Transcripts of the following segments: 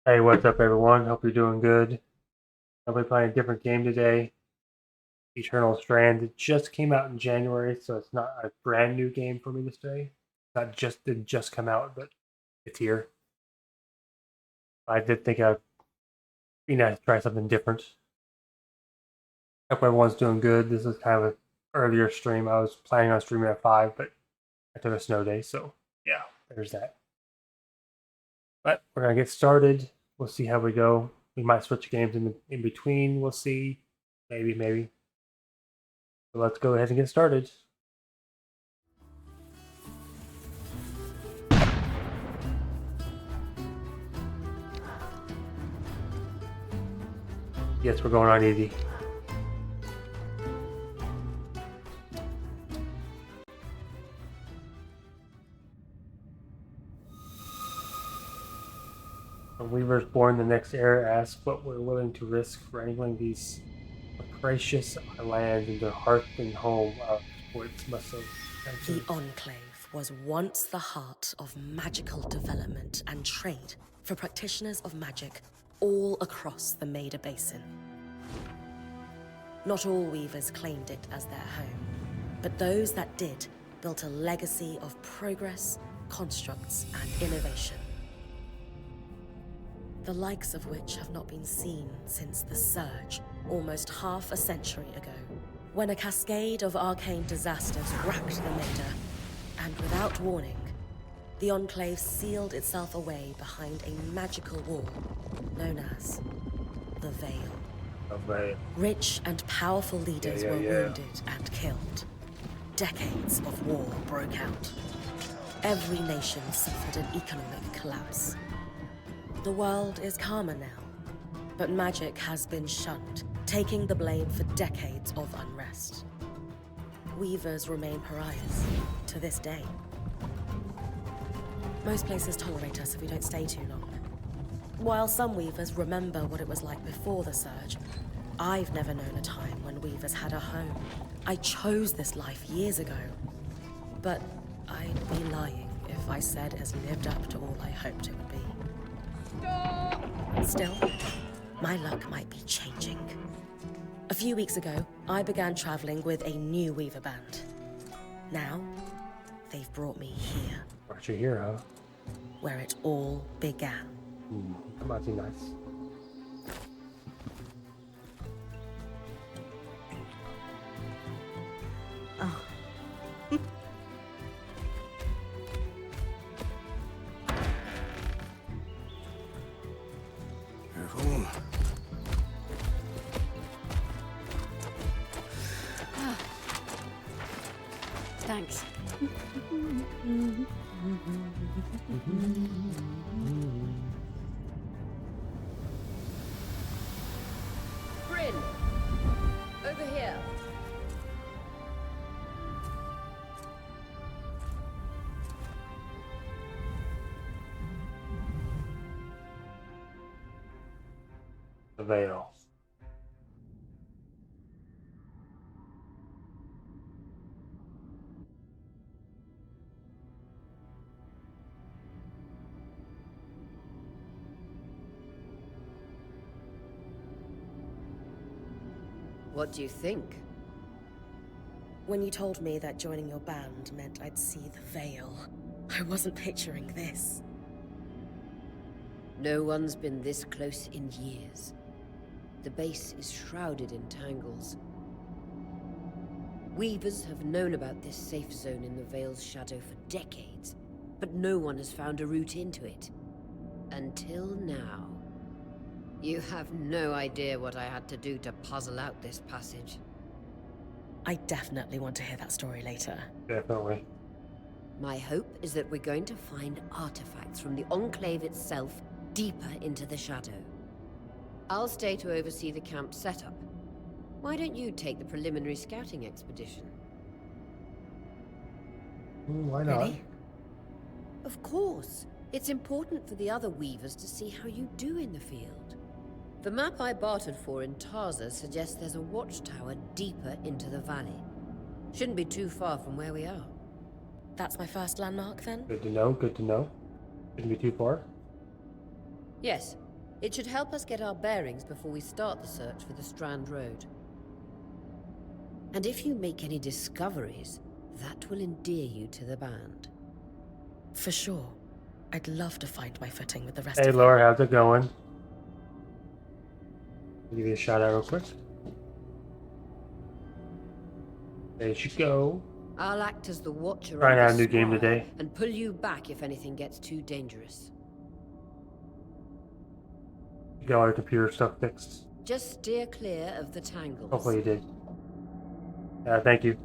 Hey, what's up, everyone? Hope you're doing good. I'll be playing a different game today. Eternal Strands. It just came out in January, so it's not a brand new game for me to say. Not just didn't just come out, but it's here. I did think I'd be nice to try something different. Hope everyone's doing good. This is kind of an earlier stream. I was planning on streaming at 5, but I took a snow day, so yeah, there's that. But we're gonna get started. We'll see how we go. We might switch games in between. We'll see. Maybe. So let's go ahead and get started. Yes, we're going on easy. A weavers born the next era ask what we're willing to risk for angling these capricious lands into hearth and home of sports muscle. The Enclave was once the heart of magical development and trade for practitioners of magic all across the Maida Basin. Not all weavers claimed it as their home, but those that did built a legacy of progress, constructs, and innovation. The likes of which have not been seen since the Surge, almost half a century ago, when a cascade of arcane disasters racked the Maida, and without warning, the Enclave sealed itself away behind a magical wall known as the Veil. Rich and powerful leaders were wounded and killed. Decades of war broke out. Every nation suffered an economic collapse. The world is calmer now, but magic has been shunned, taking the blame for decades of unrest. Weavers remain pariahs to this day. Most places tolerate us if we don't stay too long. While some weavers remember what it was like before the Surge, I've never known a time when weavers had a home. I chose this life years ago, but I'd be lying if I said it has lived up to all I hoped it would be. Still, my luck might be changing. A few weeks ago, I began traveling with a new weaver band. Now, they've brought me here. Brought you here, huh? Where it all began. That might be nice. Oh. Thanks. Bryn, over here. The Veil. What do you think? When you told me that joining your band meant I'd see the Veil, I wasn't picturing this. No one's been this close in years. The base is shrouded in tangles. Weavers have known about this safe zone in the Veil's shadow for decades, but no one has found a route into it. Until now. You have no idea what I had to do to puzzle out this passage. I definitely want to hear that story later. Definitely. My hope is that we're going to find artifacts from the Enclave itself deeper into the shadow. I'll stay to oversee the camp setup. Why don't you take the preliminary scouting expedition? Why not? Really? Of course. It's important for the other weavers to see how you do in the field. The map I bartered for in Tarza suggests there's a watchtower deeper into the valley. Shouldn't be too far from where we are. That's my first landmark, then? Good to know, good to know. Shouldn't be too far. Yes, It should help us get our bearings before we start the search for the Strand Road. And if you make any discoveries, that will endear you to the band. For sure. I'd love to find my footing with the rest Hey of Laura, how's it going? Give you a shout out real quick. There you go. I'll act as the watcher Trying on out the a new game squad today. and pull you back if anything gets too dangerous. You got all your computer stuff fixed. Just steer clear of the tangles. Hopefully you did. Thank you.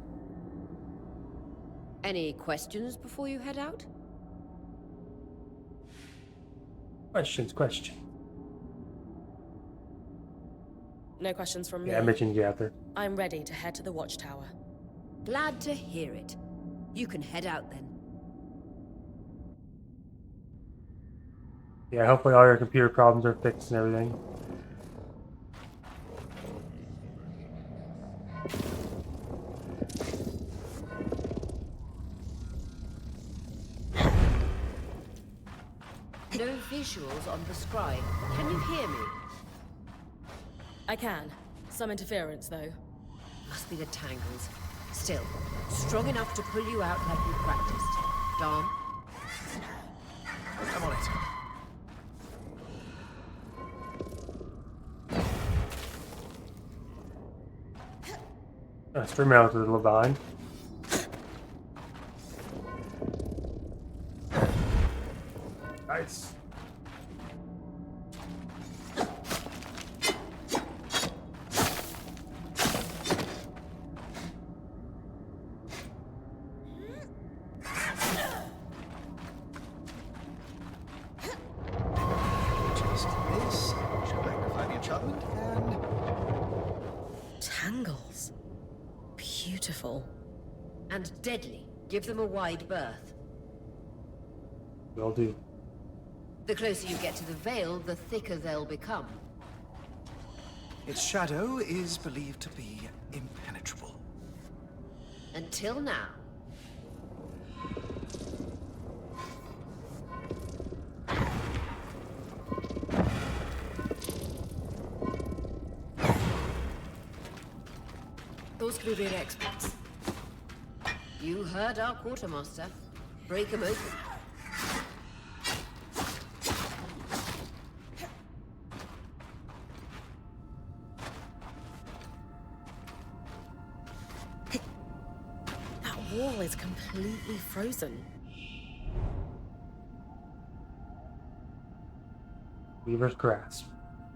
Any questions before you head out? Questions. No questions from me. Yeah, I mentioned you out there. I'm ready to head to the watchtower. Glad to hear it. You can head out then. Yeah, hopefully all your computer problems are fixed and everything. No visuals on the scribe. Can you hear me? I can. Some interference, though. Must be the tangles. Still, strong enough to pull you out like we practiced. Dom? I'm on it. Stream out a little behind. Nice. Just this. Should magnify the enchantment and Tangles. Beautiful. And deadly. Give them a wide berth. Will do. The closer you get to the veil, the thicker they'll become. its shadow is believed to be impenetrable. Until now. Those could be really experts. You heard our quartermaster. Break them open. That wall is completely frozen. Weaver's grasp.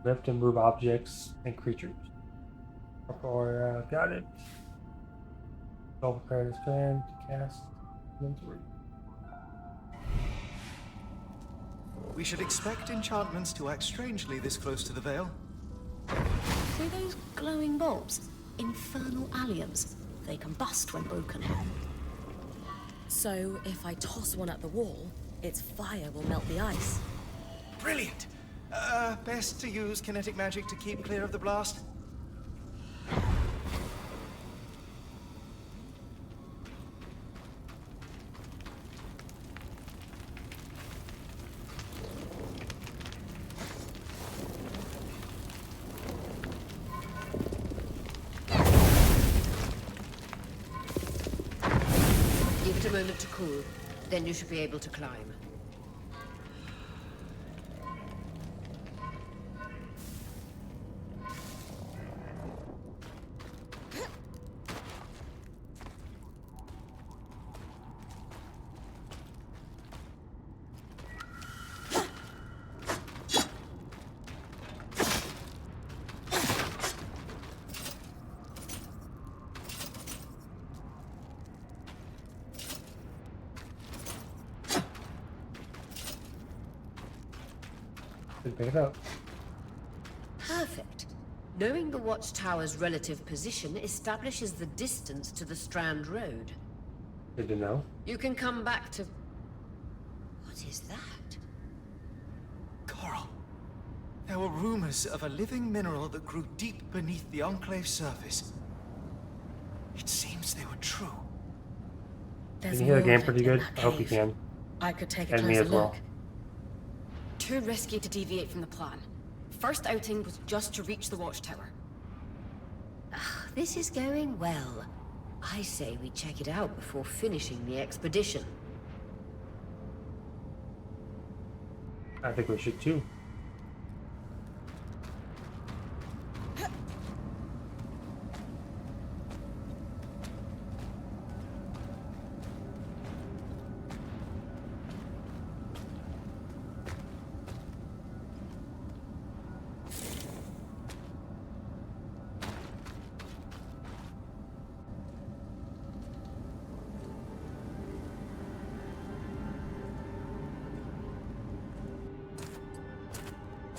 Lift and move objects and creatures. Got it. All prepare the strand to cast inventory. We should expect enchantments to act strangely this close to the veil. See those glowing bulbs? Infernal alliums. They combust when broken. So, if I toss one at the wall, its fire will melt the ice. Brilliant! Best to use kinetic magic to keep clear of the blast. Give it a moment to cool. Then you should be able to climb. Pick it up. Perfect. Knowing the watchtower's relative position establishes the distance to the Strand Road. Good to know. You can come back to... What is that? Coral. There were rumors of a living mineral that grew deep beneath the Enclave's surface. It seems they were true. There's Can you hear the more game of pretty it in good? that I hope you cave. can. I could take a And me closer as well. look. Too risky to deviate from the plan. First outing was just to reach the watchtower. This is going well. I say we check it out before finishing the expedition. I think we should too.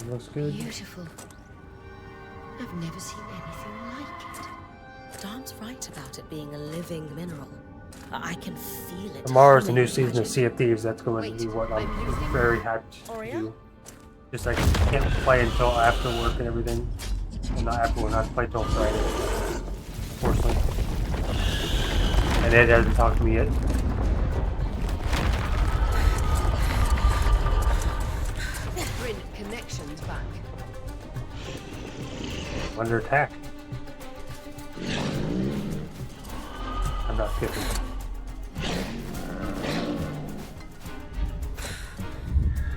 Looks good. Beautiful. I've never seen anything like it. Dom's right about it being a living mineral. I can feel it. Tomorrow's the humming new season of magic. Sea of Thieves. That's going to be what I'm very happy to Oreo? do. Just like I can't play until after work and everything. Well, not after work, not play till Friday. Unfortunately. And Ed hasn't talked to me yet. Bryn, connections back. Under attack. I'm not skipping.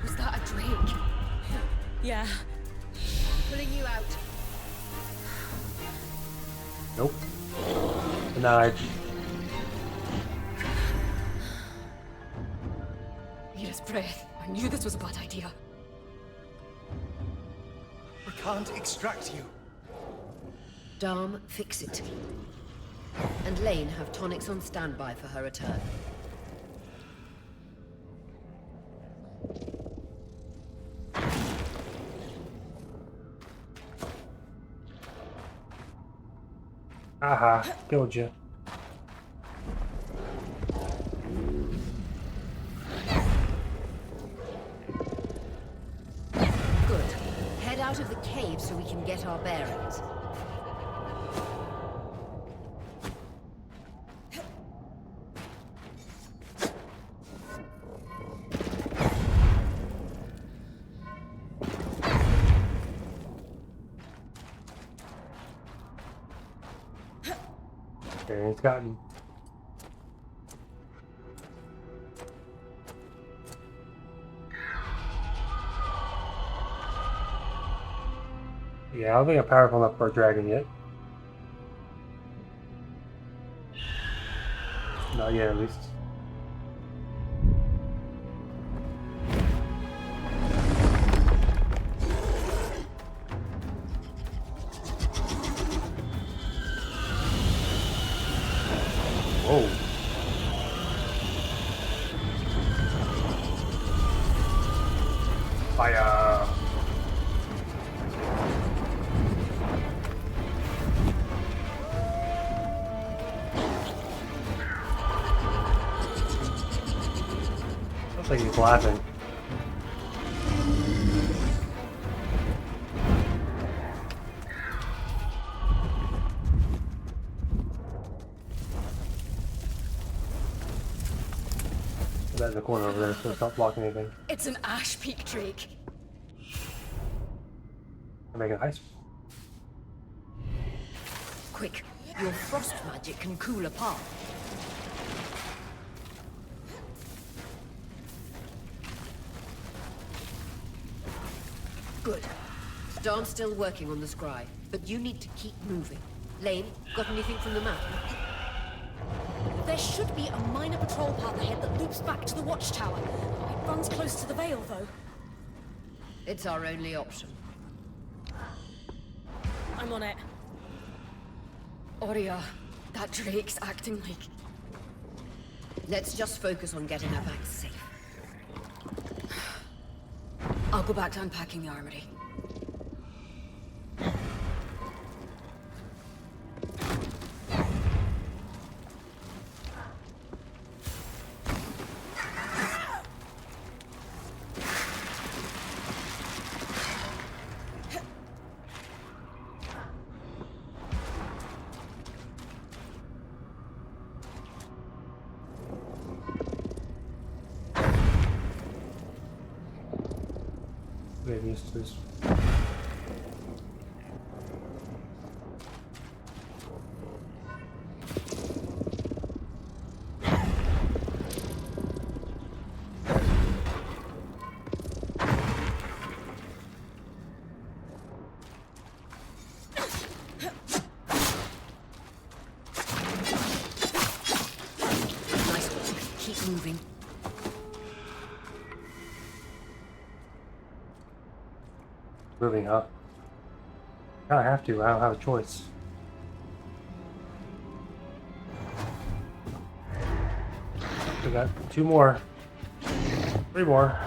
Was that a drake? Yeah. Pulling you out. Nope. Denied. Mira's breath. I knew this was a bad idea. We can't extract you. Dom, fix it. And Lane have tonics on standby for her return. Aha, killed you. Good. Head out of the cave so we can get our bearings. Okay, it's gotten. Yeah, I don't think I'm powerful enough for a dragon yet. Not yet, at least. Whoa. Fire. Looks like he's laughing. That in the corner over there, so it's not blocking anything. It's an Ash Peak drake. I'm making ice. Quick, your frost magic can cool a path. Good. Dom's still working on the scry, but you need to keep moving. Lane, got anything from the map? There should be a minor patrol path ahead that loops back to the watchtower. It runs close to the Vale, though. It's our only option. I'm on it. Oria, that drake's acting like... Let's just focus on getting her back safe. I'll go back to unpacking the armory. Getting used to this. moving. Moving up. I have to. I don't have a choice. We got 2 more. 3 more.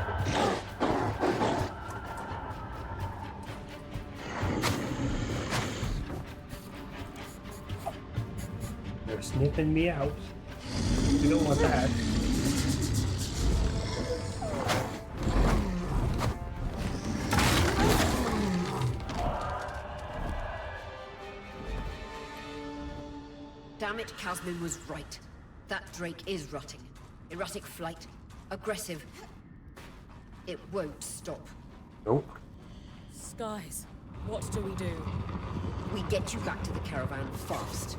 They're sniffing me out. We don't want that. Damn it, Casmin was right. That Drake is rutting. Erratic flight. Aggressive. It won't stop. Nope. Skies, what do we do? We get you back to the caravan fast.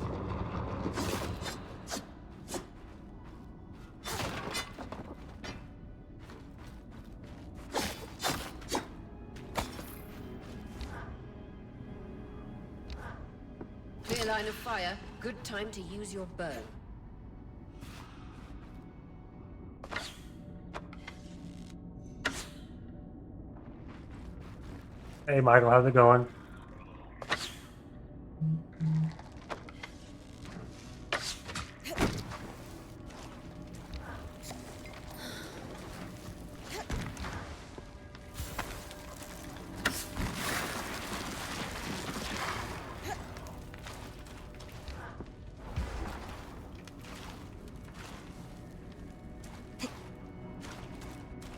Clear line of fire. Good time to use your bow. Hey Michael, how's it going?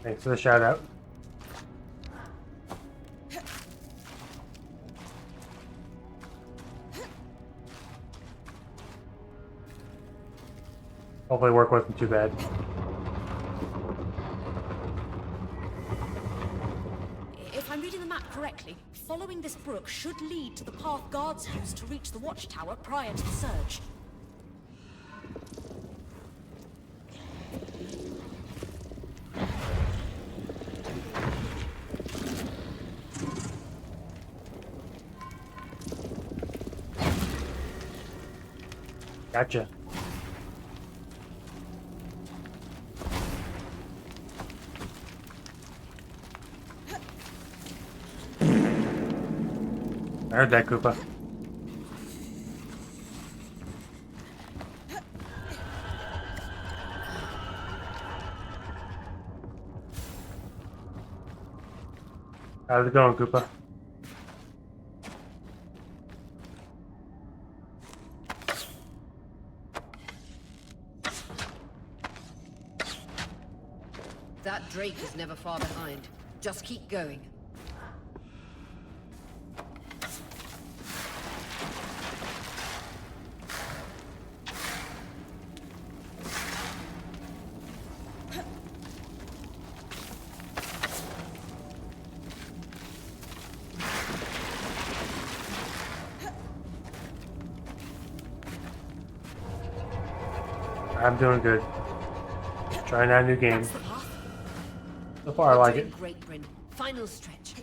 Thanks for the shout out. Hopefully work wasn't too bad. If I'm reading the map correctly, following this brook should lead to the path guards used to reach the watchtower prior to the surge. Gotcha. I heard that, Koopa. How's it going, Koopa? That Drake is never far behind. Just keep going. I'm doing good. Trying out a new game. That's the path. So far, I like Doing it. great, Bryn. Final stretch.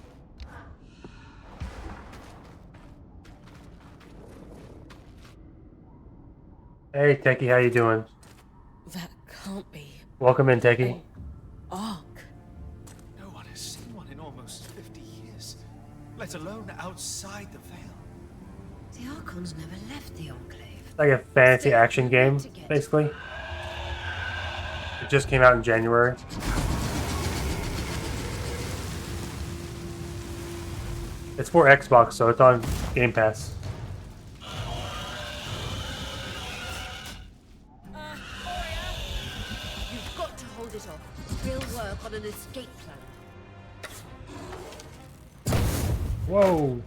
Hey, Techie, how you doing? That can't be. Welcome in, Techie. Ark. No one has seen one in almost 50 years, let alone outside the Veil. The Archons never left the Enclave. It's like a fantasy action game, basically. It just came out in January. It's for Xbox, so it's on Game Pass. You've got to hold it off. We'll work on an escape plan. Whoa!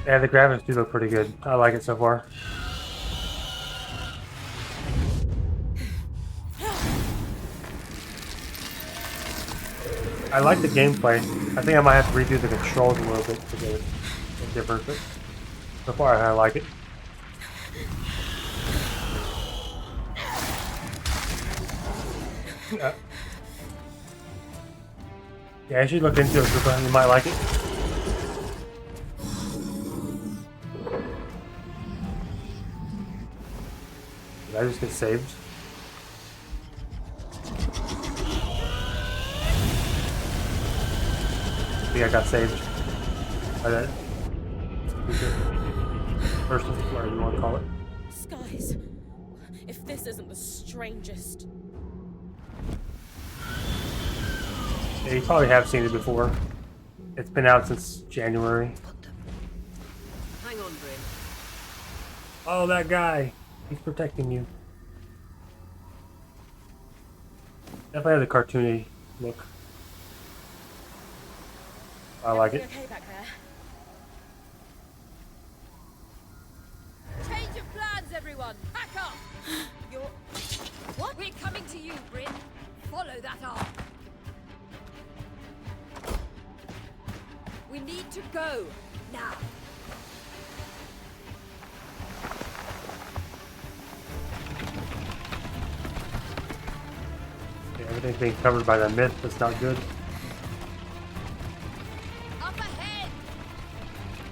Yeah, the graphics do look pretty good. I like it so far. I like the gameplay. I think I might have to redo the controls a little bit to get it different, but so far I like it. Yeah, I should look into it, Cooper. You might like it. Did I just get saved? I think I got saved by that person, whatever you want to call it. Skies. If this isn't the strangest. Yeah, you probably have seen it before. It's been out since January. Hang on, Bryn. Oh, that guy. He's protecting you. Definitely has a cartoony look. I like it. Okay back there. Change of plans, everyone! Pack up! You're... What? We're coming to you, Bryn. Follow that arc. We need to go. Now. Yeah, everything's being covered by the myth. That's not good. Up ahead!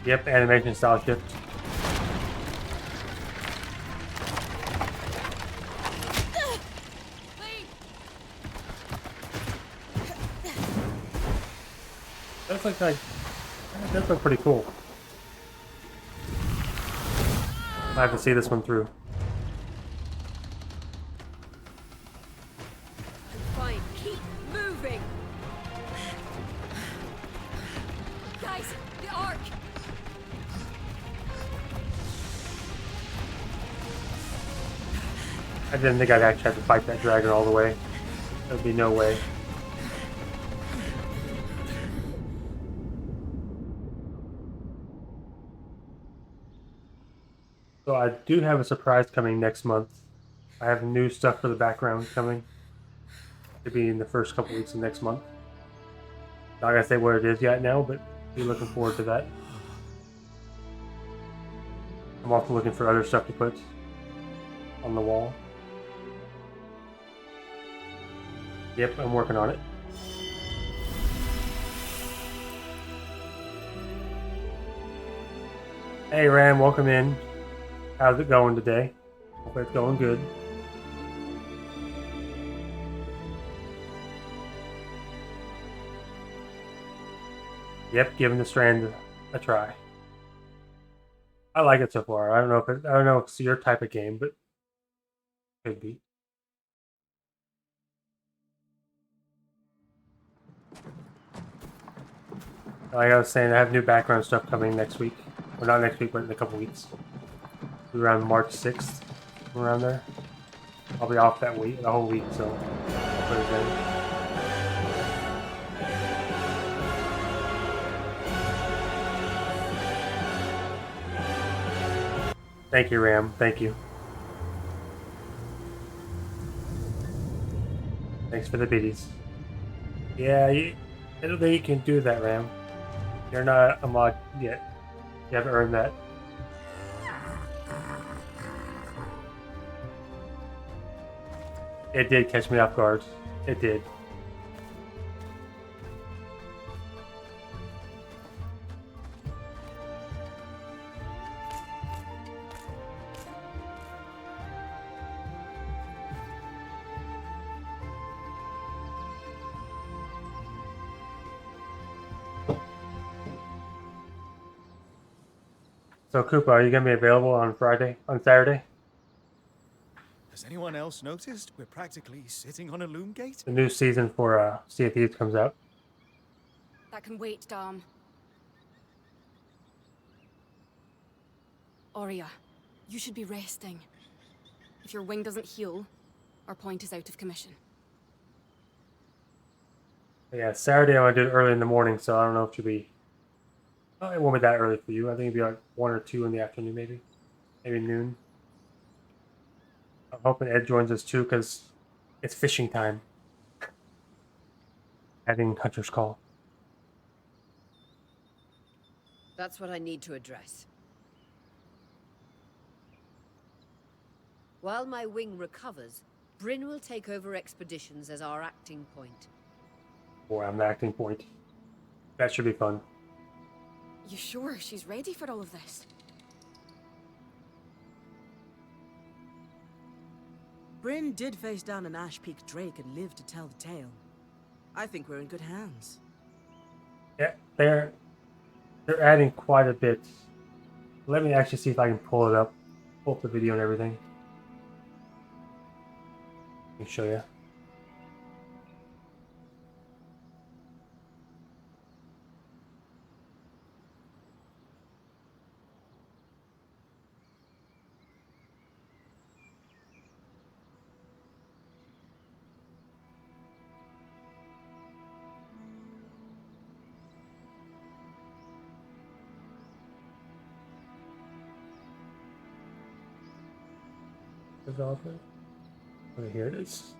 Yep, animation style shift. Please! That looks pretty cool. I have to see this one through. Fine, keep moving! Guys, the arc! I didn't think I'd actually have to fight that dragon all the way. There'd be no way. So I do have a surprise coming next month. I have new stuff for the background coming. It'll be in the first couple weeks of next month. Not gonna say what it is yet now, but be looking forward to that. I'm also looking for other stuff to put on the wall. Yep, I'm working on it. Hey Ram, welcome in. How's it going today? Hope it's going good. Yep, giving the Strands a try. I like it so far. I don't know if it's your type of game, but could be. Like I was saying, I have new background stuff coming next week. Well, not next week, but in a couple weeks. Around March 6th, around there. I'll be off that week, the whole week, so I'll put it in. Thank you, Ram. Thank you. Thanks for the biddies. Yeah, I don't think you can do that, Ram. You're not a mod yet. You haven't earned that. It did catch me off guard. It did. So, Koopa, are you going to be available on Saturday? Has anyone else noticed we're practically sitting on a loom gate? The new season for Sea of Thieves comes out. That can wait, Dom. Aurea, you should be resting. If your wing doesn't heal, our point is out of commission. Yeah, Saturday I want to do it early in the morning, so I don't know if she'll be... It won't be that early for you. I think it'd be like 1 or 2 in the afternoon, maybe noon. I'm hoping Ed joins us too because it's fishing time. Having Hunter's Call. That's what I need to address. While my wing recovers, Bryn will take over expeditions as our acting point. Boy, I'm the acting point. That should be fun. You sure she's ready for all of this? Bryn did face down an Ash Peak Drake and lived to tell the tale. I think we're in good hands. Yeah, they're adding quite a bit. Let me actually see if I can pull it up. Pull up the video and everything. Let me show you. Developer. Okay, here it is.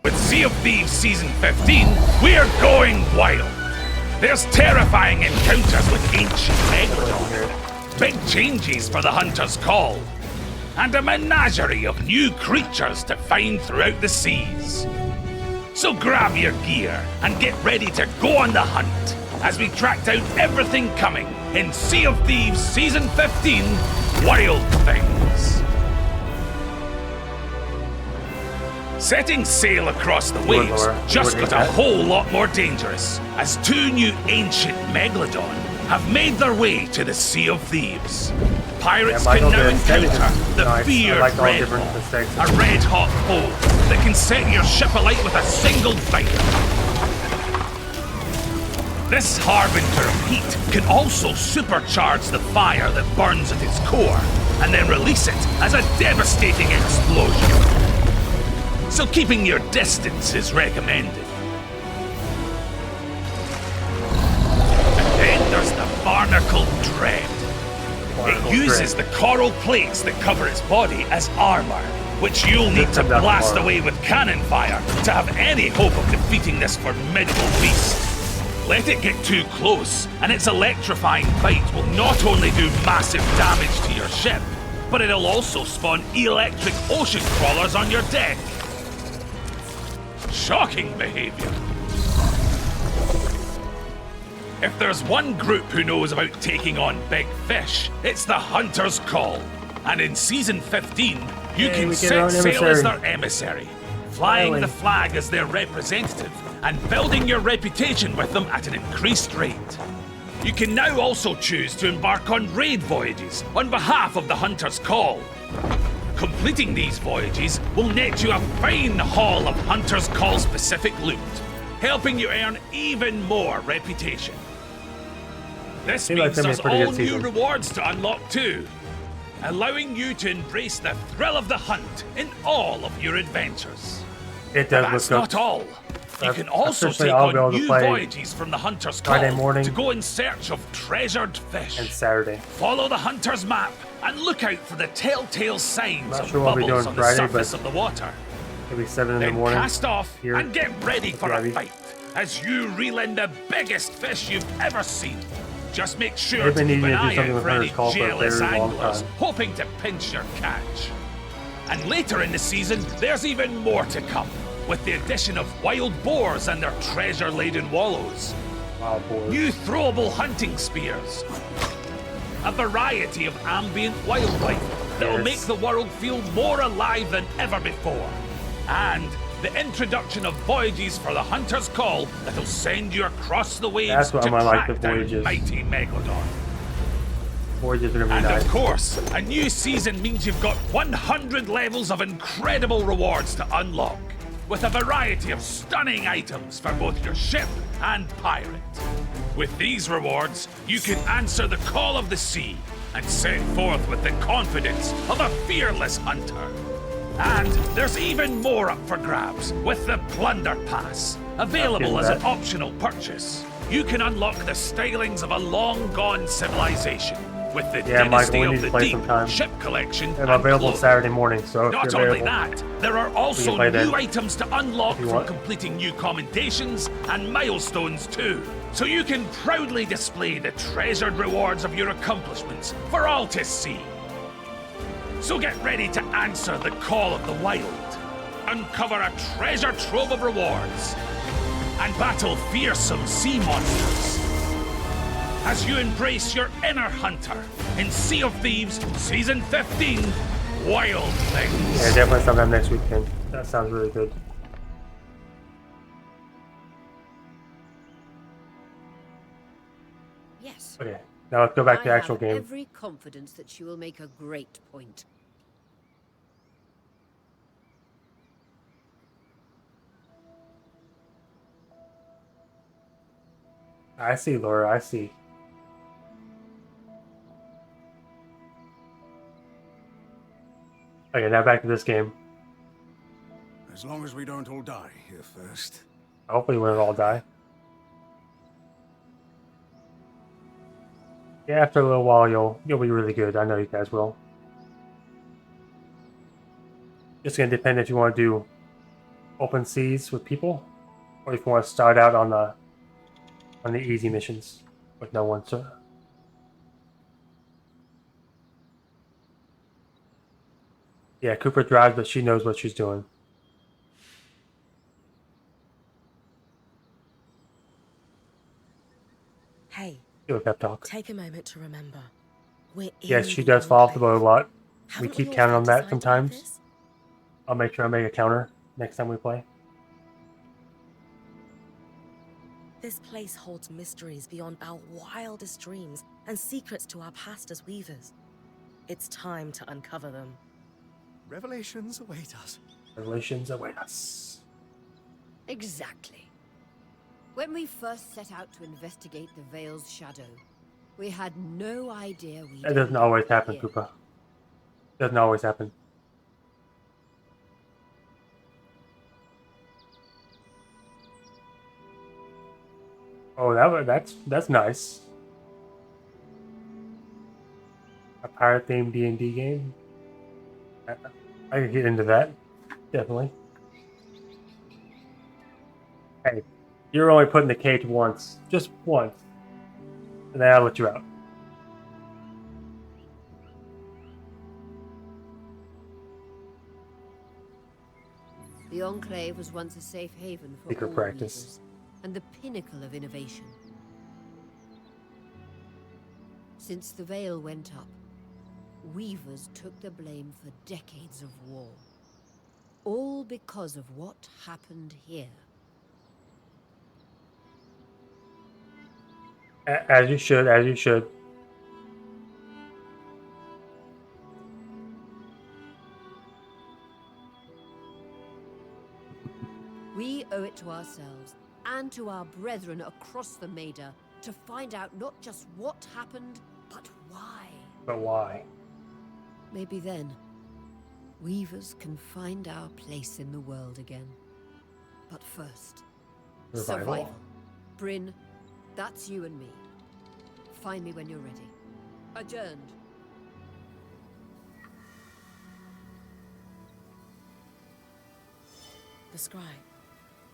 With Sea of Thieves Season 15, we're going wild. There's terrifying encounters with ancient megalodon, big changes for the Hunter's Call, and a menagerie of new creatures to find throughout the seas. So grab your gear and get ready to go on the hunt as we track down everything coming in Sea of Thieves Season 15, Wild Things. Setting sail across the waves just got a whole lot more dangerous as 2 new ancient megalodon have made their way to the Sea of Thieves. Pirates can now encounter the feared Red Hawk, a red-hot foe that can set your ship alight with a single bite. This harbinger of heat can also supercharge the fire that burns at its core and then release it as a devastating explosion. So keeping your distance is recommended. And then there's the Barnacle Dread. It uses the coral plates that cover its body as armor, which you'll need to blast away with cannon fire to have any hope of defeating this formidable beast. Let it get too close, and its electrifying bite will not only do massive damage to your ship, but it'll also spawn electric ocean crawlers on your deck. Shocking behavior. If there's one group who knows about taking on big fish, it's the Hunter's Call. And in Season 15, you can set sail as their emissary, flying the flag as their representative, and building your reputation with them at an increased rate. You can now also choose to embark on raid voyages on behalf of the Hunter's Call. Completing these voyages will net you a fine haul of Hunter's Call specific loot, helping you earn even more reputation. This means there's all new rewards to unlock too, allowing you to embrace the thrill of the hunt in all of your adventures. It does. That's not all. You can also take on new voyages from the Hunter's Call to go in search of treasured fish. And Saturday. Follow the Hunter's map and look out for the telltale signs of sure bubbles on the surface of the water. Maybe 7 in the Then morning. cast off here. and get ready for a fight as you reel in the biggest fish you've ever seen. Just make sure to keep an eye out for any jealous anglers hoping to pinch your catch. And later in the season, there's even more to come, with the addition of wild boars and their treasure-laden wallows. Wow, boars. New throwable hunting spears. A variety of ambient wildlife that will make the world feel more alive than ever before. And the introduction of voyages for the Hunter's Call that'll send you across the waves That's what to I'm gonna like, track the down voyages. mighty Megalodon. Voyages are gonna be And nice. of course, a new season means you've got 100 levels of incredible rewards to unlock, with a variety of stunning items for both your ship and pirate. With these rewards, you can answer the call of the sea and set forth with the confidence of a fearless hunter. And there's even more up for grabs with the Plunder Pass, available as an optional purchase. You can unlock the stylings of a long-gone civilization with the Dynasty Michael, we of need to the play Deep, sometime. ship collection, I'm and available clothing. Saturday morning, so if Not you're only available, that, there are also play new then. items to unlock If you from want. completing new commendations and milestones too. So you can proudly display the treasured rewards of your accomplishments for all to see. So get ready to answer the call of the wild, uncover a treasure trove of rewards, and battle fearsome sea monsters as you embrace your inner hunter in Sea of Thieves Season 15, Wild Things. Yeah, definitely sometime next weekend. That sounds really good. Yes. Okay, now let's go back to the I actual have game. every confidence that she will make a great point. I see, Laura, I see. Okay, now back to this game. As long as we don't all die here first. Hopefully we won't all die. Yeah, after a little while you'll be really good. I know you guys will. It's gonna depend if you want to do open seas with people, or if you want to start out on the easy missions with no one. So yeah, Cooper drives, but she knows what she's doing. Hey, Do a pep talk. take a moment to remember. We're Yes, in she the does fall off the Enclave. boat a lot. Haven't We keep all counting on that fantasized about sometimes. this? I'll make sure I make a counter next time we play. This place holds mysteries beyond our wildest dreams and secrets to our past as weavers. It's time to uncover them. Revelations await us. Revelations await us. Exactly. When we first set out to investigate the Veil's shadow, we had no idea we'd That doesn't end up always happen, here. Koopa. Doesn't always happen. Oh, that's nice. A pirate themed D&D game. I could get into that, definitely. Hey, you're only put in the cage once, just once, and then I'll let you out. The Enclave was once a safe haven for Secret all practice. weavers, and the pinnacle of innovation. Since the Veil went up, weavers took the blame for decades of war. All because of what happened here. As you should, as you should. We owe it to ourselves and to our brethren across the Maida to find out not just what happened, but why. But why? Maybe then, weavers can find our place in the world again. But first, survival. Bryn, that's you and me. Find me when you're ready. Adjourned. The scribe.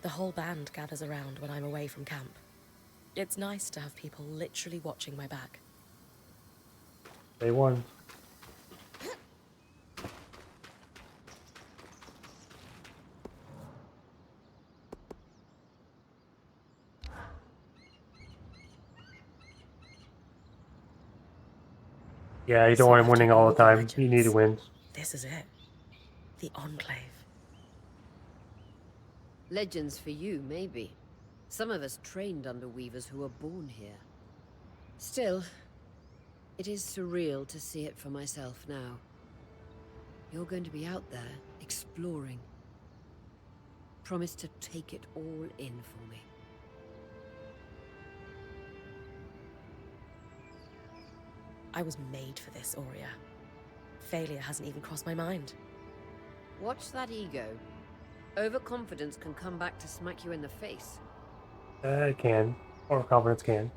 The whole band gathers around when I'm away from camp. It's nice to have people literally watching my back. Day one. Yeah, you don't So want him after winning all the all time. legends, You need to win. This is it. The Enclave. Legends for you, maybe. Some of us trained under weavers who were born here. Still, it is surreal to see it for myself now. You're going to be out there, exploring. Promise to take it all in for me. I was made for this, Aurea. Failure hasn't even crossed my mind. Watch that ego. Overconfidence can come back to smack you in the face. It can. Overconfidence can.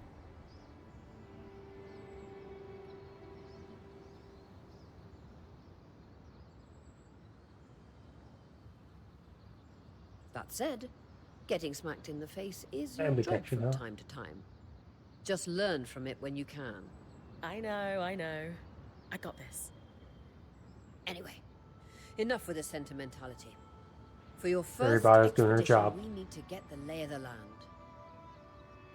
That said, getting smacked in the face is And your job detection, from huh? time to time. Just learn from it when you can. I know, I know. I got this. Anyway, enough with the sentimentality. For your first Everybody's doing her expedition, job. we need to get the lay of the land.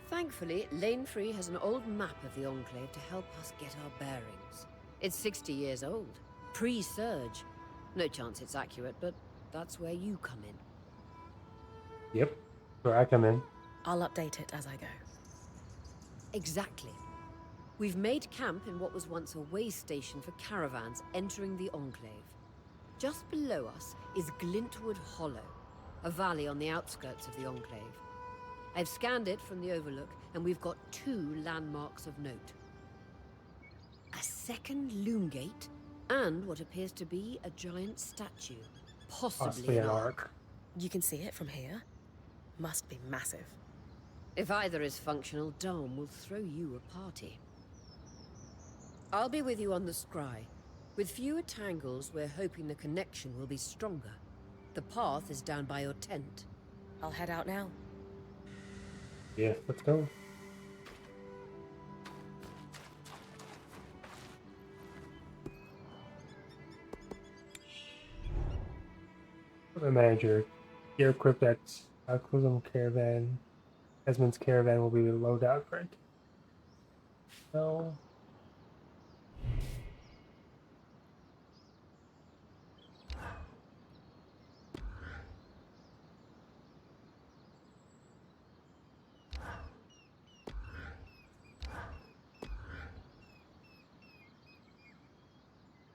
Thankfully, Lane Free has an old map of the Enclave to help us get our bearings. It's 60 years old, pre-Surge. No chance it's accurate, but that's where you come in. Yep. Where I come in. I'll update it as I go. Exactly. We've made camp in what was once a way station for caravans entering the Enclave. Just below us is Glintwood Hollow, a valley on the outskirts of the Enclave. I've scanned it from the Overlook, and we've got 2 landmarks of note. A second loom gate, and what appears to be a giant statue, possibly An an ark. arc. You can see it from here? Must be massive. If either is functional, Dom will throw you a party. I'll be with you on the scry. With fewer tangles, we're hoping the connection will be stronger. The path is down by your tent. I'll head out now. Yes, let's go. The manager. Gear equipped at Alcuzum Caravan. Esmond's caravan will be the loadout print. No.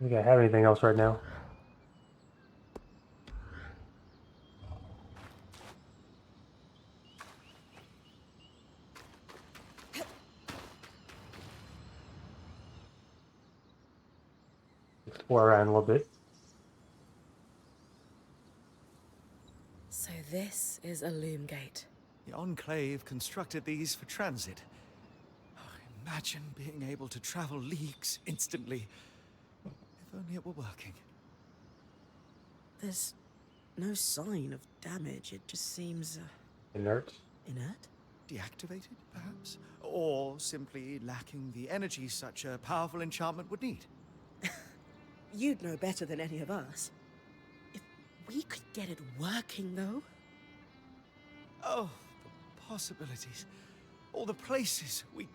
I don't think I have anything else right now. Explore around a little bit. So this is a loom gate. The Enclave constructed these for transit. Oh, imagine being able to travel leagues instantly. If only it were working. There's no sign of damage. It just seems Inert. inert. Deactivated, perhaps? Or simply lacking the energy such a powerful enchantment would need. You'd know better than any of us. If we could get it working, though. Oh, the possibilities. All the places we...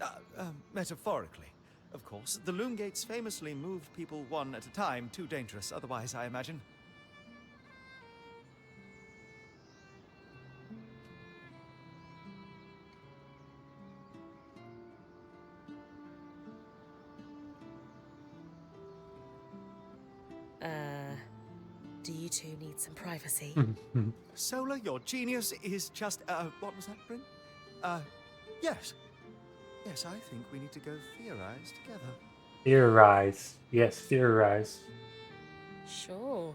metaphorically, of course. The loom gates famously moved people one at a time. Too dangerous otherwise, I imagine. Do you two need some privacy? Solar, your genius is just, what was that, Bryn? Yes. Yes, I think we need to go theorize together. Theorize. Yes, theorize. Sure,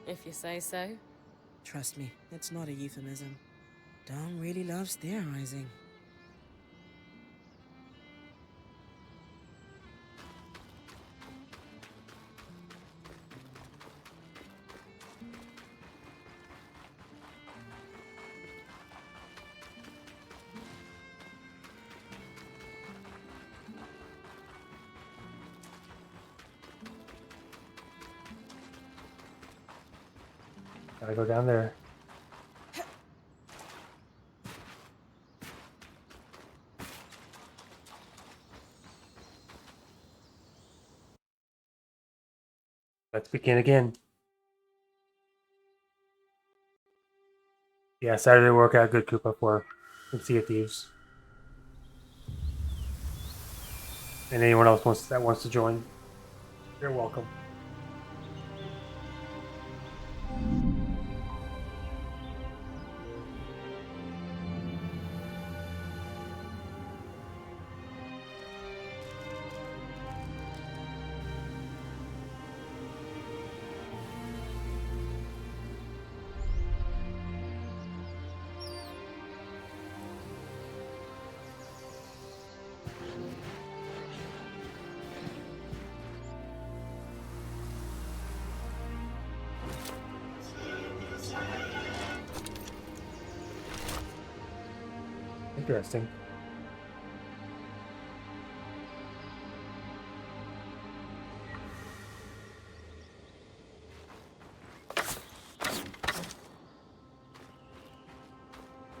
if you say so. Trust me, it's not a euphemism. Dom really loves theorizing. Gotta go down there. Let's begin again. Yeah, Saturday workout, good Koopa for Sea of Thieves. And anyone else wants to join, you're welcome. Interesting.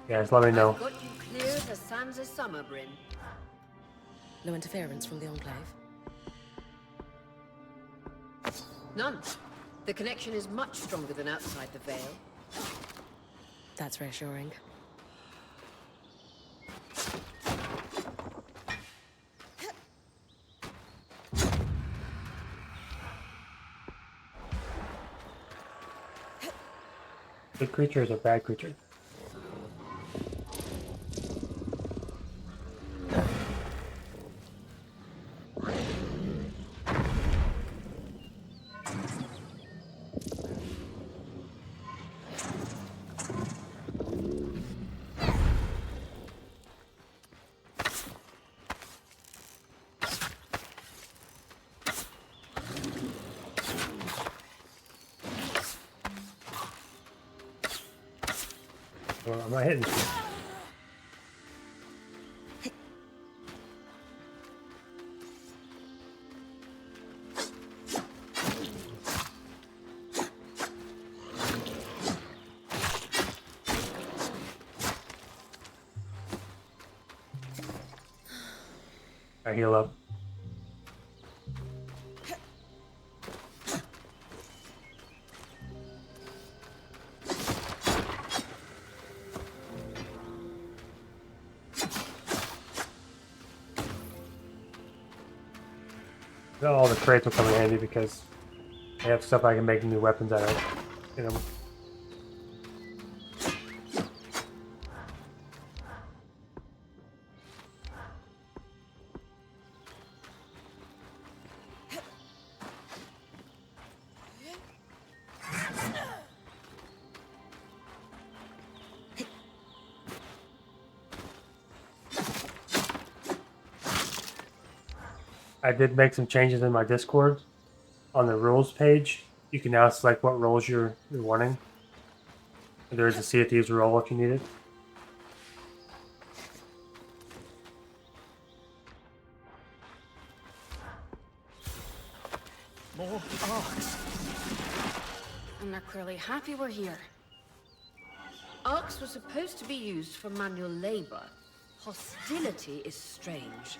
Yeah, just let me know. I've got you clear as sans a summer, Bryn. No interference from the Enclave? None. The connection is much stronger than outside the Vale. That's reassuring. Good creature is a bad creature. Well, I'm not hitting. I heal up. All the crates will come in handy because they have stuff I can make new weapons out of. You know. I did make some changes in my Discord. On the rules page, you can now select what roles you're wanting. There is a Sea of Thieves role if you need it. More arcs. And they're clearly happy we're here. Arcs were supposed to be used for manual labor. Hostility is strange.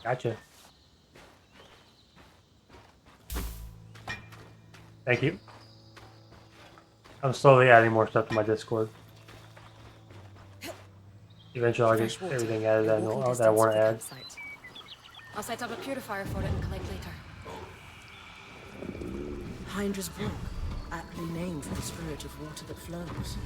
Gotcha. Thank you. I'm slowly adding more stuff to my Discord. Eventually I'll get everything added that I want to add. I'll set up a purifier for it and collect later. Hydra's Brook, aptly named for the spirit of water that flows.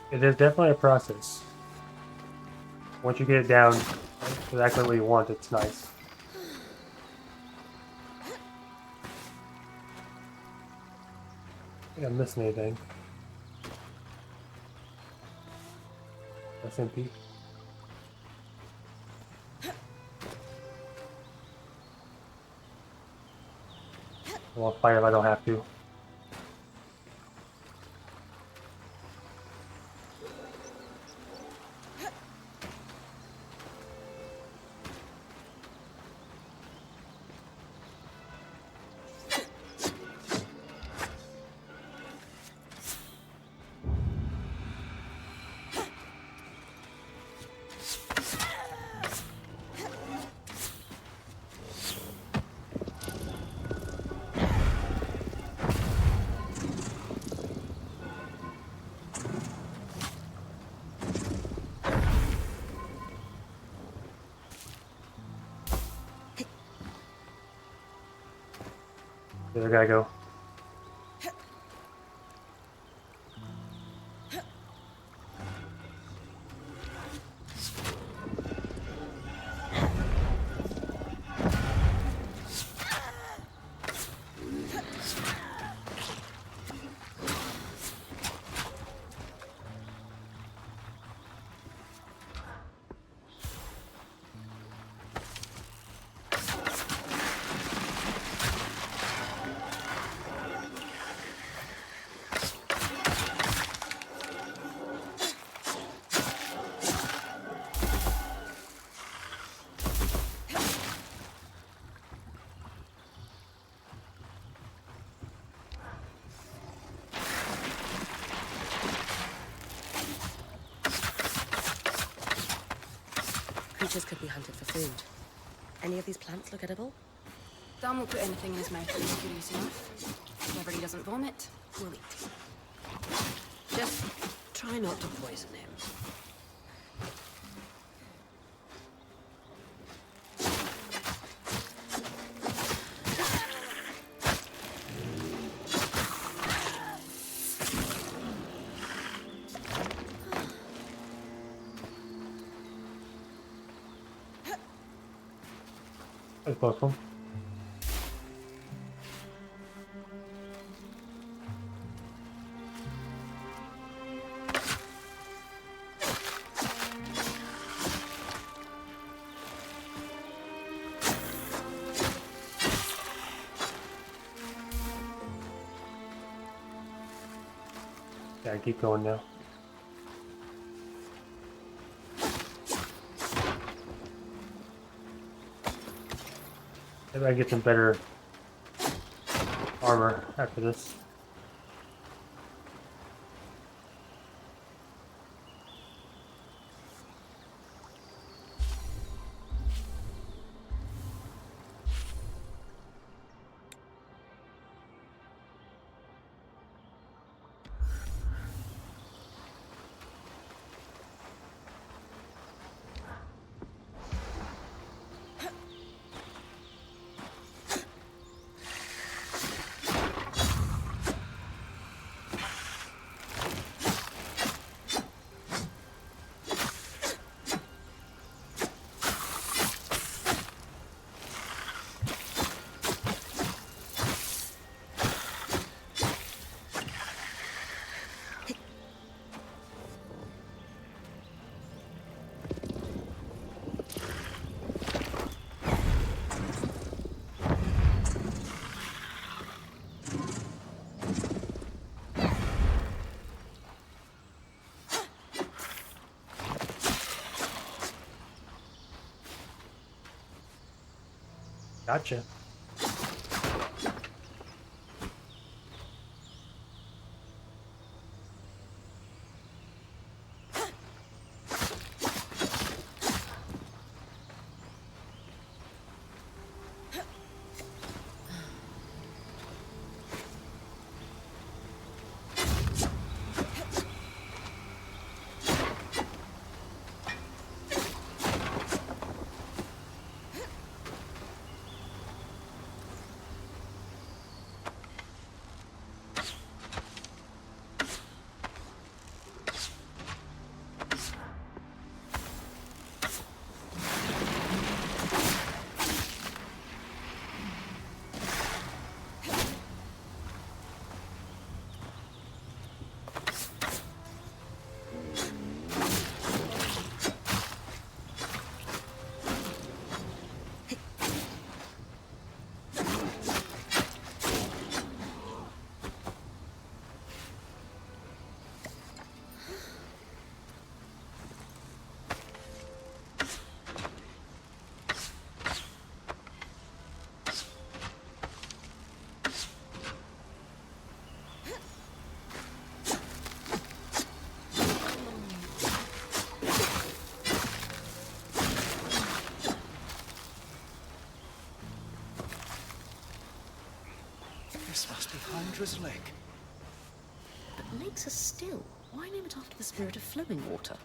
It is definitely a process. Once you get it down exactly what you want, it's nice. I think I'm missing anything. SMP. won't fight if I don't have to. The other guy go. Creatures could be hunted for food. Any of these plants look edible? Dan will put anything in his mouth that he's curious enough. Whenever he doesn't vomit, we'll eat. Just try not to poison him. That's a close one. Yeah, keep going now. Maybe I get some better armor after this. Gotcha. This must be Hydra's Lake. But lakes are still. Why name it after the spirit of flowing water?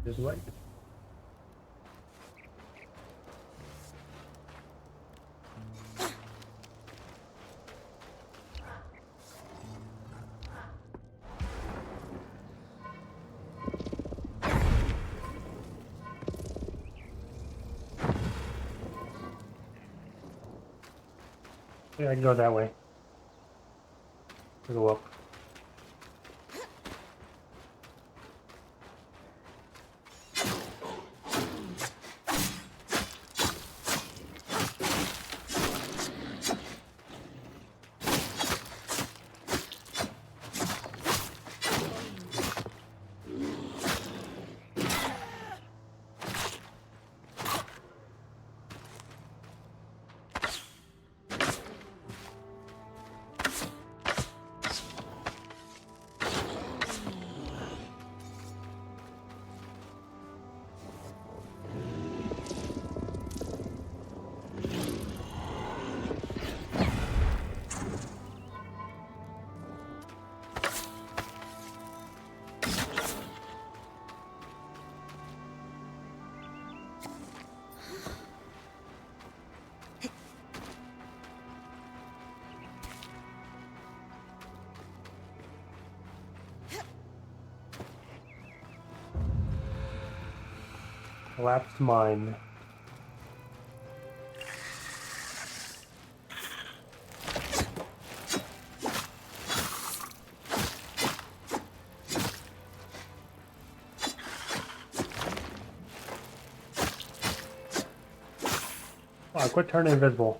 Just wait. Yeah, I can go that way. Go up. Collapsed mine. Oh, quit turning invisible.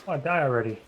Oh, I die already.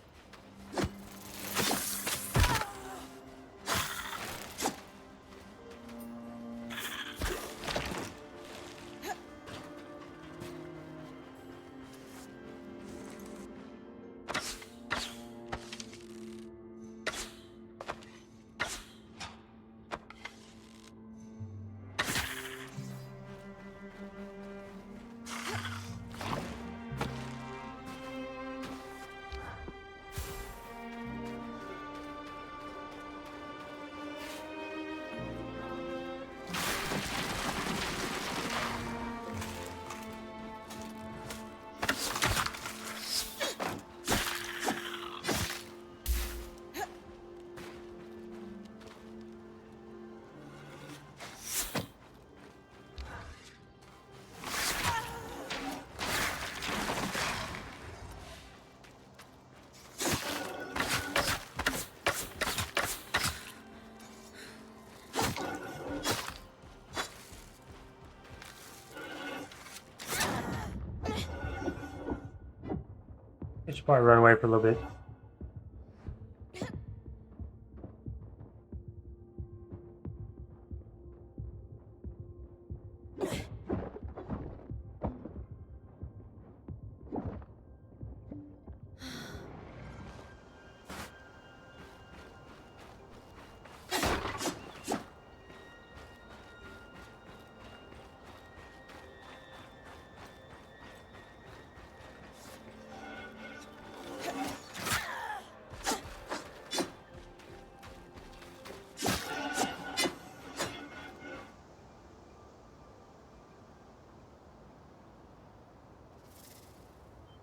probably run away for a little bit.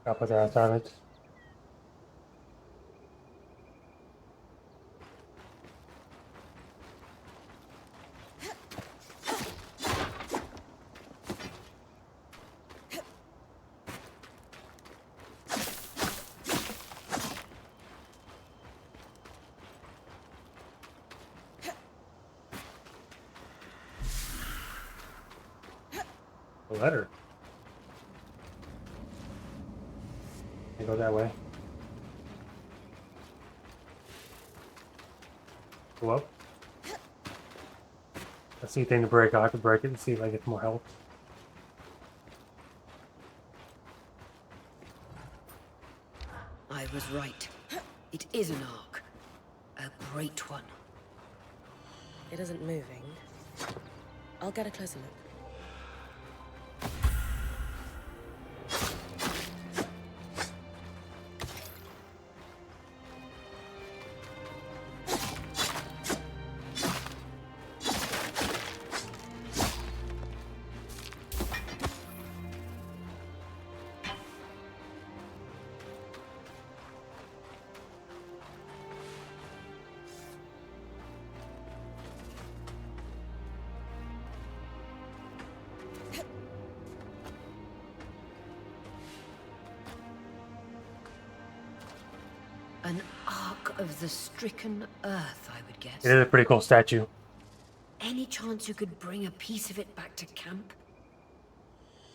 I'll put their ass on it. A letter. I go that way. Go up. That's the thing to break. I have to break it and see if I get more health. I was right. It is an ark. A great one. It isn't moving. I'll get a closer look. An ark of the stricken earth, I would guess. It is a pretty cool statue. Any chance you could bring a piece of it back to camp?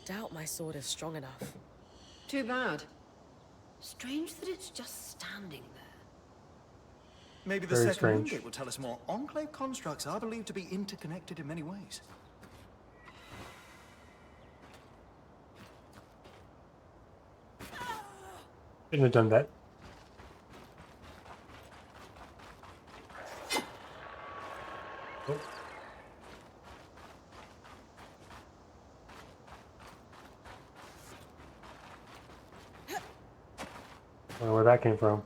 Doubt my sword is strong enough. Too bad. Strange that it's just standing there. Maybe the Very second strange. Moongate will tell us more. Enclave constructs are believed to be interconnected in many ways. Shouldn't have done that. Oh. I don't know where that came from.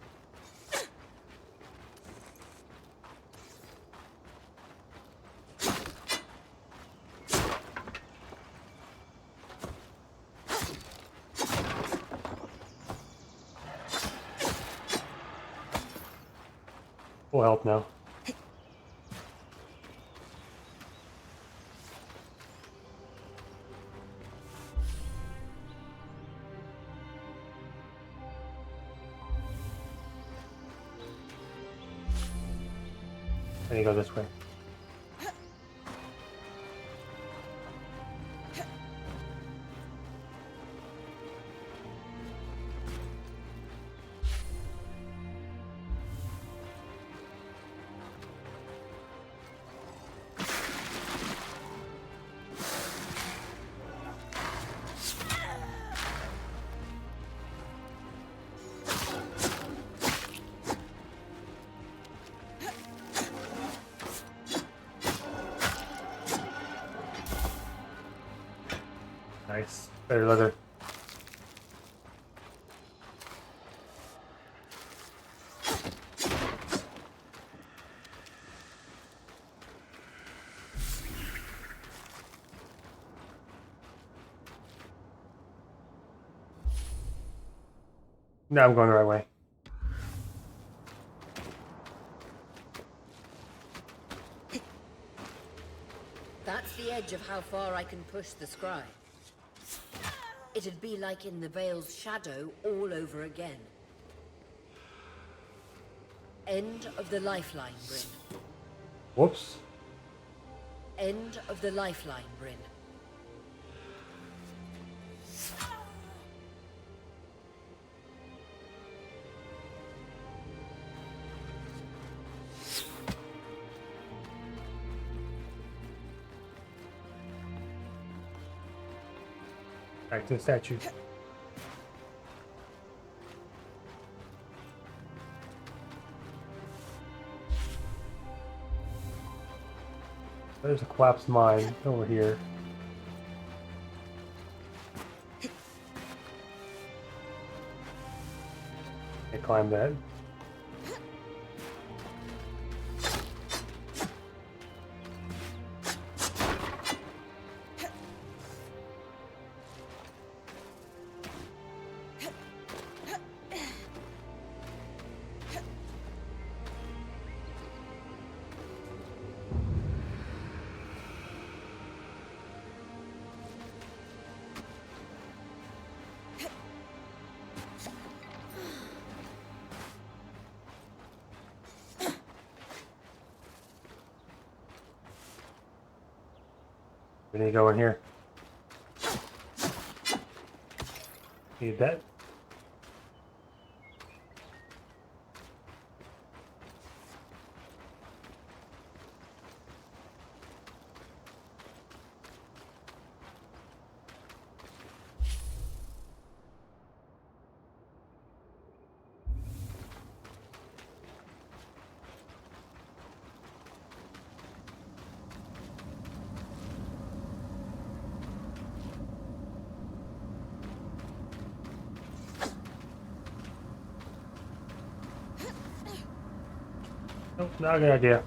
Full health now. I need to go this way. Nice. Better leather. Now I'm going the right way. That's the edge of how far I can push the scry. It'd be like in the Veil's shadow all over again. End of the lifeline, Bryn. Whoops. End of the lifeline, Bryn. Back to the statue. There's a collapsed mine over here. I climb that. We need to go in here. Need that. Oh, not a good idea.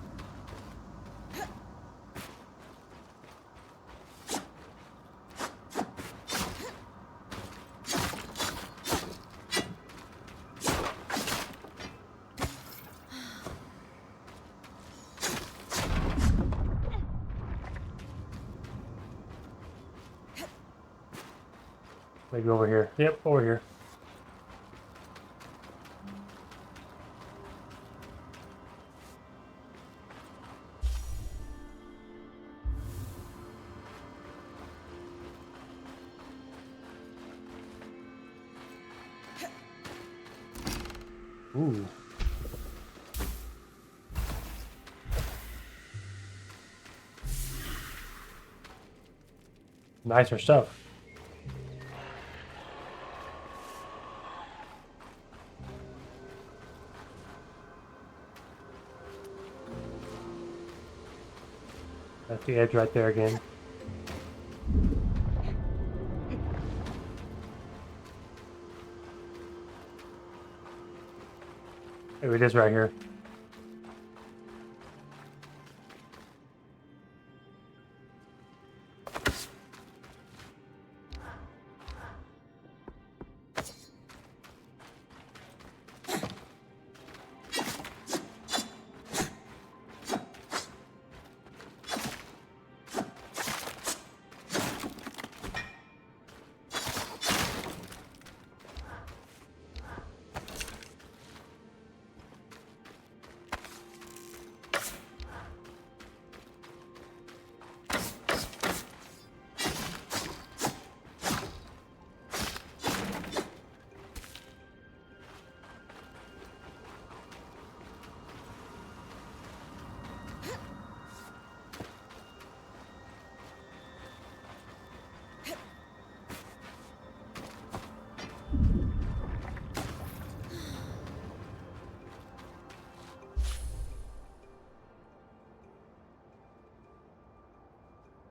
Maybe over here. Yep, over here. Ooh. Nicer stuff. That's the edge right there again. Oh, it is right here.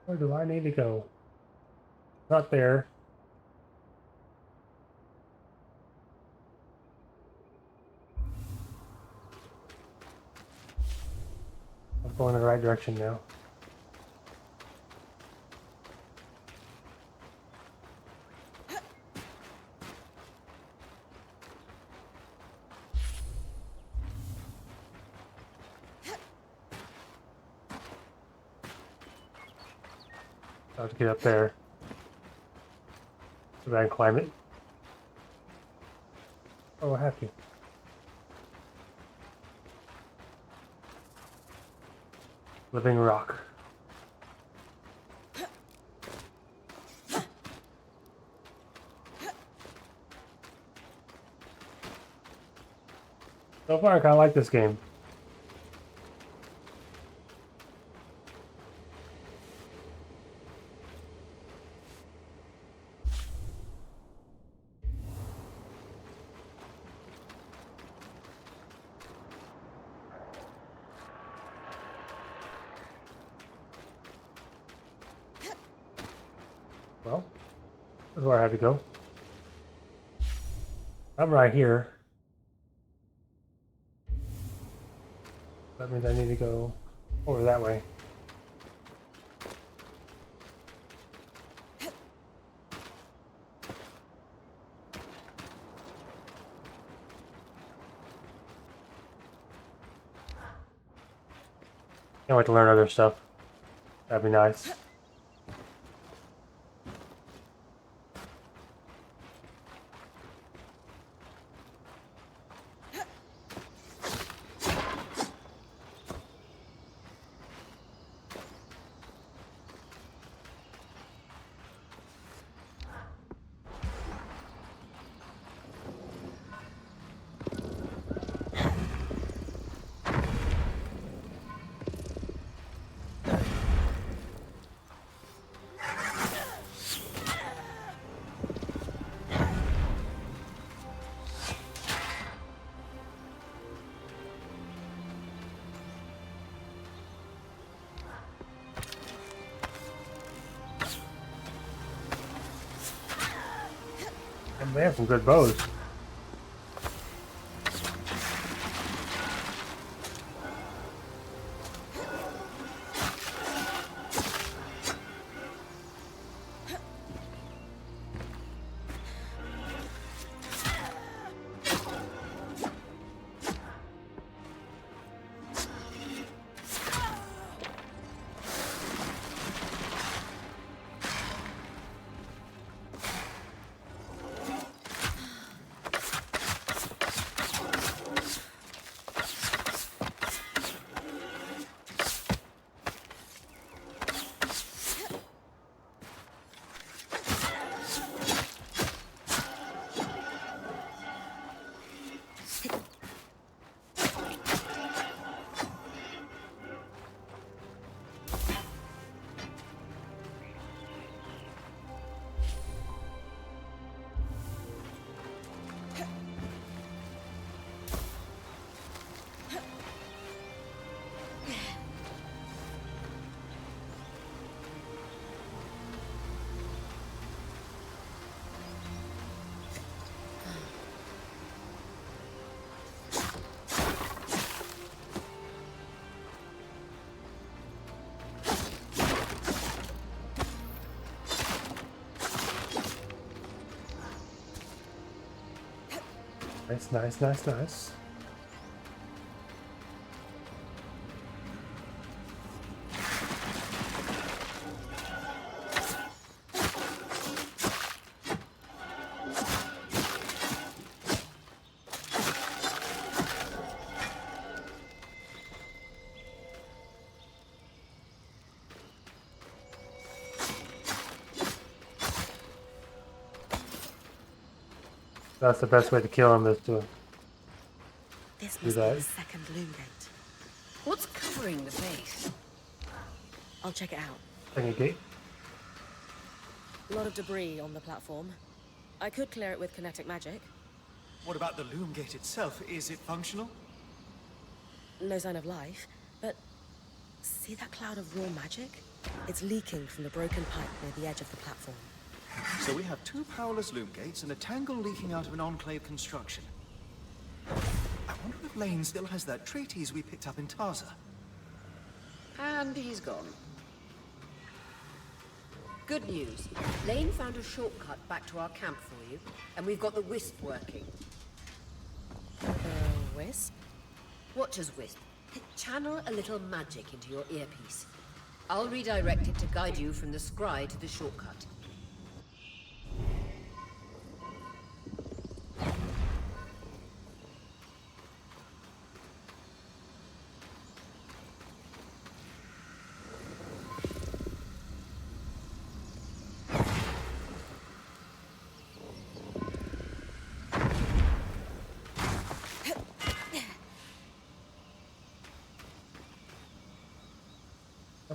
Where do I need to go? Not there. I'm going in the right direction now. I have to get up there so that I can climb it. Oh, I have to. Living rock. So far, I kind of like this game. Well, that's where I had to go. I'm right here. That means I need to go over that way. Can't wait to learn other stuff. That'd be nice. And they have some good bows. Nice, nice, nice, nice. That's the best way to kill him is to This do must be that. the second loom gate. What's covering the face? I'll check it out. Second gate. A lot of debris on the platform. I could clear it with kinetic magic. What about the loom gate itself? Is it functional? No sign of life, but see that cloud of raw magic? It's leaking from the broken pipe near the edge of the platform. So we have two powerless loom gates and a tangle leaking out of an enclave construction. I wonder if Lane still has that treatise we picked up in Tarza. And he's gone. Good news. Lane found a shortcut back to our camp for you, and we've got the wisp working. Wisp? Watcher's wisp. Channel a little magic into your earpiece. I'll redirect it to guide you from the scry to the shortcut.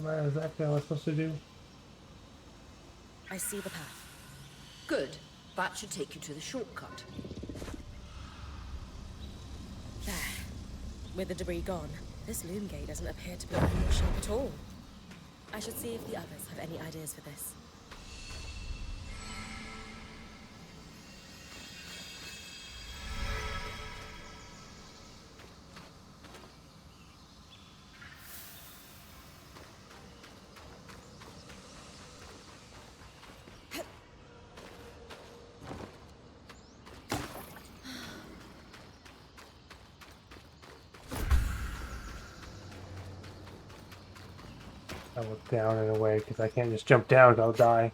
What exactly am I supposed to do? I see the path. Good. That should take you to the shortcut. There. With the debris gone, this loom gate doesn't appear to be in any shape at all. I should see if the others have any ideas for this. I look down in a way because I can't just jump down because I'll die.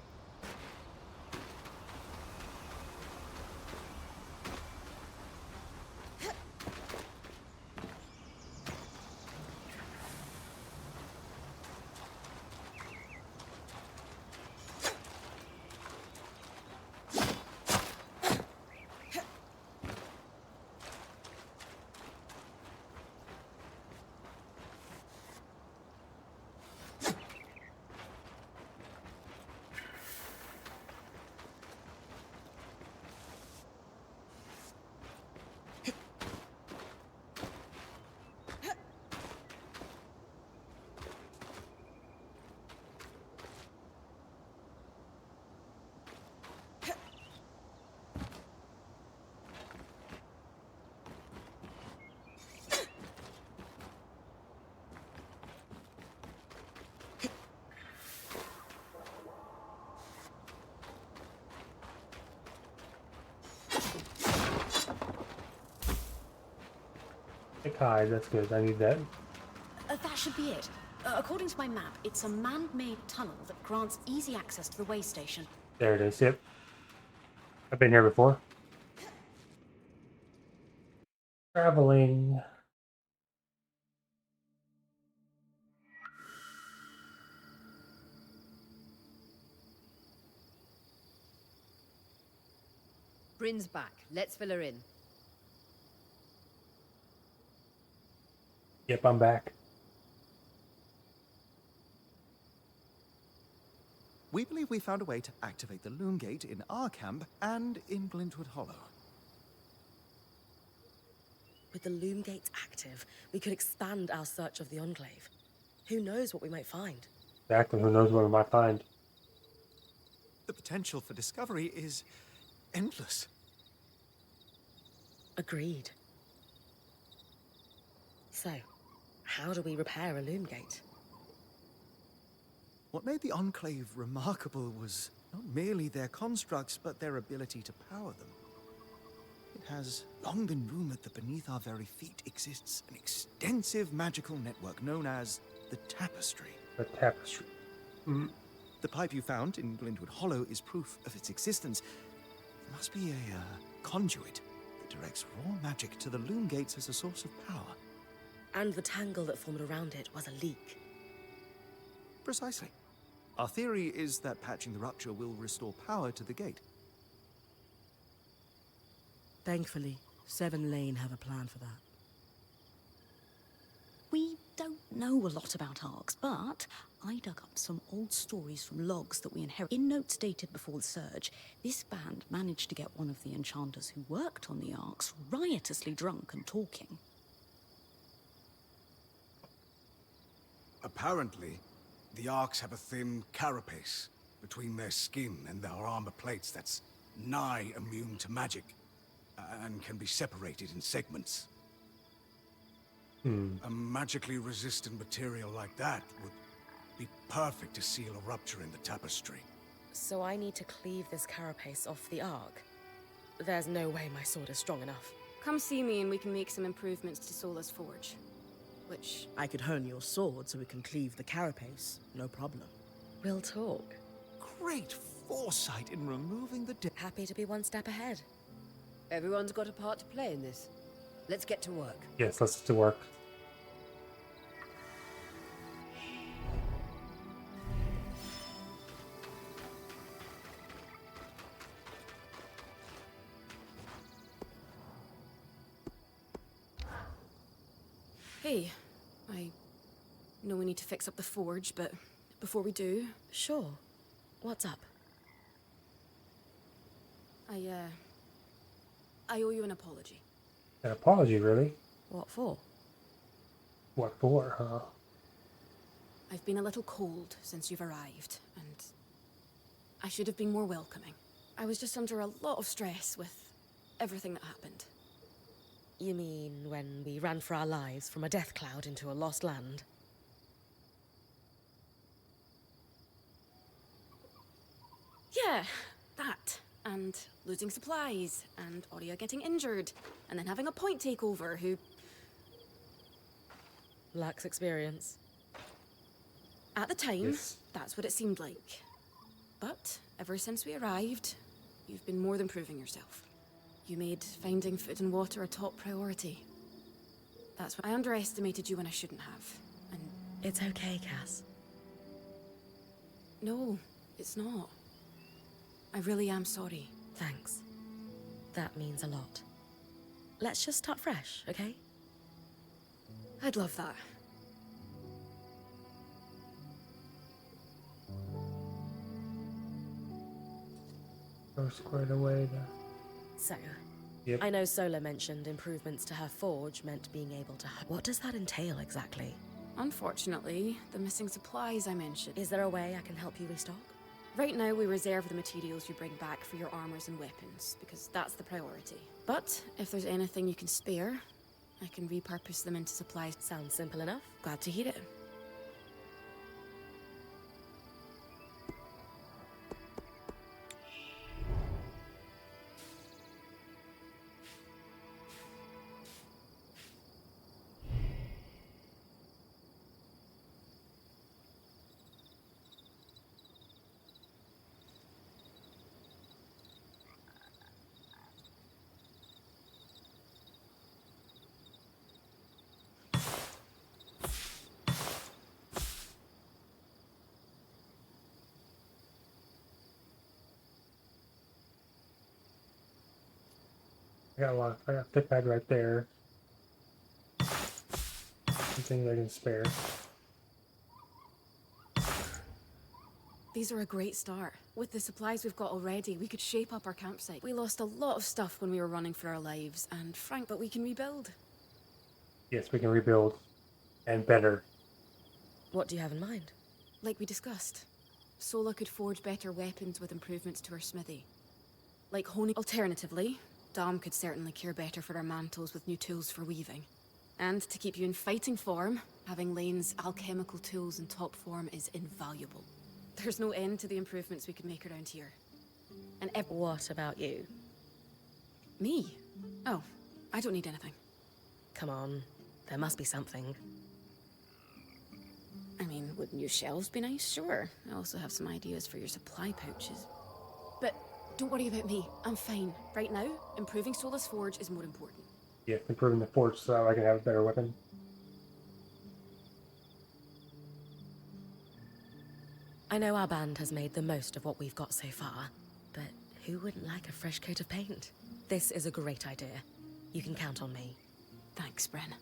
Hide, that's good. I need that. That should be it. According to my map, it's a man-made tunnel that grants easy access to the way station. There it is. Yep. I've been here before. Traveling. Bryn's back. Let's fill her in. Yep, I'm back. We believe we found a way to activate the Loom Gate in our camp and in Glintwood Hollow. With the Loom Gates active, we could expand our search of the Enclave. Who knows what we might find? Exactly. Who knows what we might find? The potential for discovery is endless. Agreed. So, how do we repair a Loom Gate? What made the Enclave remarkable was not merely their constructs, but their ability to power them. It has long been rumored that beneath our very feet exists an extensive magical network known as the Tapestry. The Tapestry. The pipe you found in Glintwood Hollow is proof of its existence. It must be a conduit that directs raw magic to the Loom Gates as a source of power. And the tangle that formed around it was a leak. Precisely. Our theory is that patching the rupture will restore power to the gate. Thankfully, Seven Lane have a plan for that. We don't know a lot about arcs, but I dug up some old stories from logs that we inherited. In notes dated before the Surge, this band managed to get one of the enchanters who worked on the arcs riotously drunk and talking. Apparently, the Arks have a thin carapace between their skin and their armor plates that's nigh immune to magic, and can be separated in segments. A magically resistant material like that would be perfect to seal a rupture in the Tapestry. So I need to cleave this carapace off the Ark. There's no way my sword is strong enough. Come see me and we can make some improvements to Sola's forge. Which... I could hone your sword so we can cleave the carapace, no problem. We'll talk. Great foresight in removing the Happy to be one step ahead. Everyone's got a part to play in this. Let's get to work. Yes, let's get to work. Hey, I know we need to fix up the forge, but before we do... Sure. What's up? I owe you an apology. An apology, really? What for? What for, huh? I've been a little cold since you've arrived, and I should have been more welcoming. I was just under a lot of stress with everything that happened. You mean when we ran for our lives from a death cloud into a lost land? Yeah, that. And losing supplies, and Aurea getting injured, and then having a point takeover who... Lacks experience. At the time, Yes. that's what it seemed like. But ever since we arrived, you've been more than proving yourself. You made finding food and water a top priority. That's why I underestimated you when I shouldn't have. And It's okay, Cass. no, it's not. I really am sorry. Thanks. That means a lot. Let's just start fresh, okay? I'd love that. Go squared away. So, Yep. I know Sola mentioned improvements to her forge meant being able to... What does that entail exactly? Unfortunately, the missing supplies I mentioned. Is there a way I can help you restock? Right now, we reserve the materials you bring back for your armors and weapons, because that's the priority. But if there's anything you can spare, I can repurpose them into supplies. Sounds simple enough. Glad to hear it. I got a lot. I got thick bag right there. Some things I can spare. These are a great start. With the supplies we've got already, we could shape up our campsite. We lost a lot of stuff when we were running for our lives, and but we can rebuild. Yes, we can rebuild. And better. What do you have in mind? Like we discussed, Sola could forge better weapons with improvements to her smithy. Like honing. Alternatively, Dam could certainly care better for our mantles with new tools for weaving. And to keep you in fighting form, having Lane's alchemical tools in top form is invaluable. There's no end to the improvements we could make around here. And What about you? me? Oh, I don't need anything. Come on. There must be something. I mean, would new shelves be nice? Sure. I also have some ideas for your supply pouches. But don't worry about me. I'm fine. Right now, improving Sola's forge is more important. Yes, improving the forge so I can have a better weapon. I know our band has made the most of what we've got so far, but who wouldn't like a fresh coat of paint? This is a great idea. You can count on me. Thanks, Bren.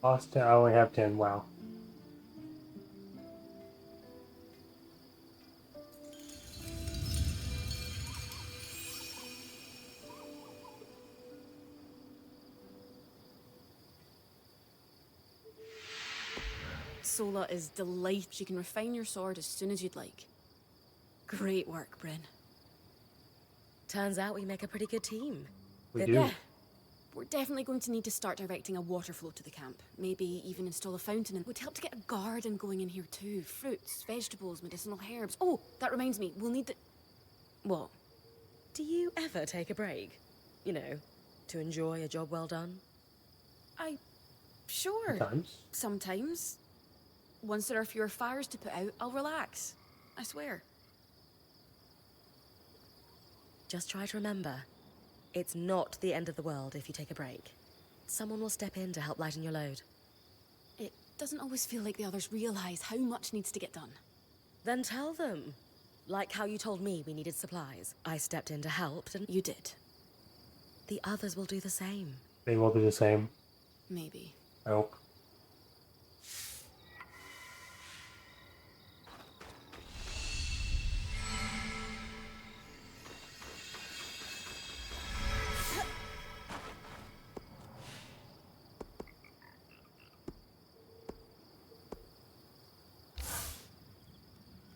Lost 10. I only have 10. Wow. Sola is delighted. She can refine your sword as soon as you'd like. Great work, Bren. Turns out we make a pretty good team. We But do. Yeah. We're definitely going to need to start directing a water flow to the camp. Maybe even install a fountain. And would help to get a garden going in here too. Fruits, vegetables, medicinal herbs. Oh, that reminds me. We'll need the... What? Do you ever take a break? You know, to enjoy a job well done? Sure. Sometimes. Sometimes. Once there are fewer fires to put out, I'll relax. I swear. Just try to remember, it's not the end of the world if you take a break. Someone will step in to help lighten your load. It doesn't always feel like the others realize how much needs to get done. Then tell them. Like how you told me we needed supplies. I stepped in to help, and You did. the others will do the same. They will do the same. Maybe. I hope.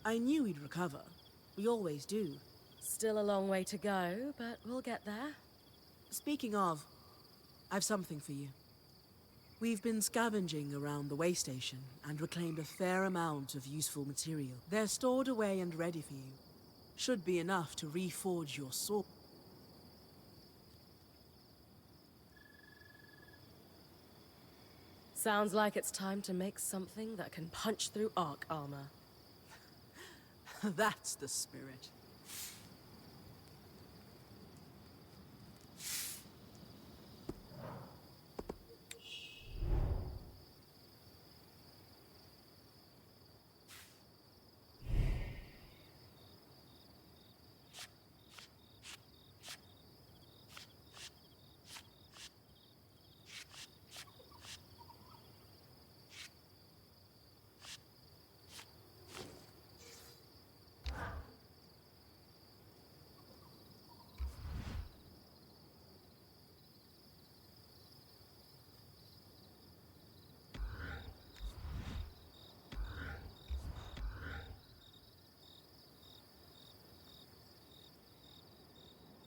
I knew he'd recover. We always do. Still a long way to go, but we'll get there. Speaking of, I've something for you. We've been scavenging around the way station and reclaimed a fair amount of useful material. They're stored away and ready for you. Should be enough to reforge your sword. Sounds like it's time to make something that can punch through arc armor. That's the spirit.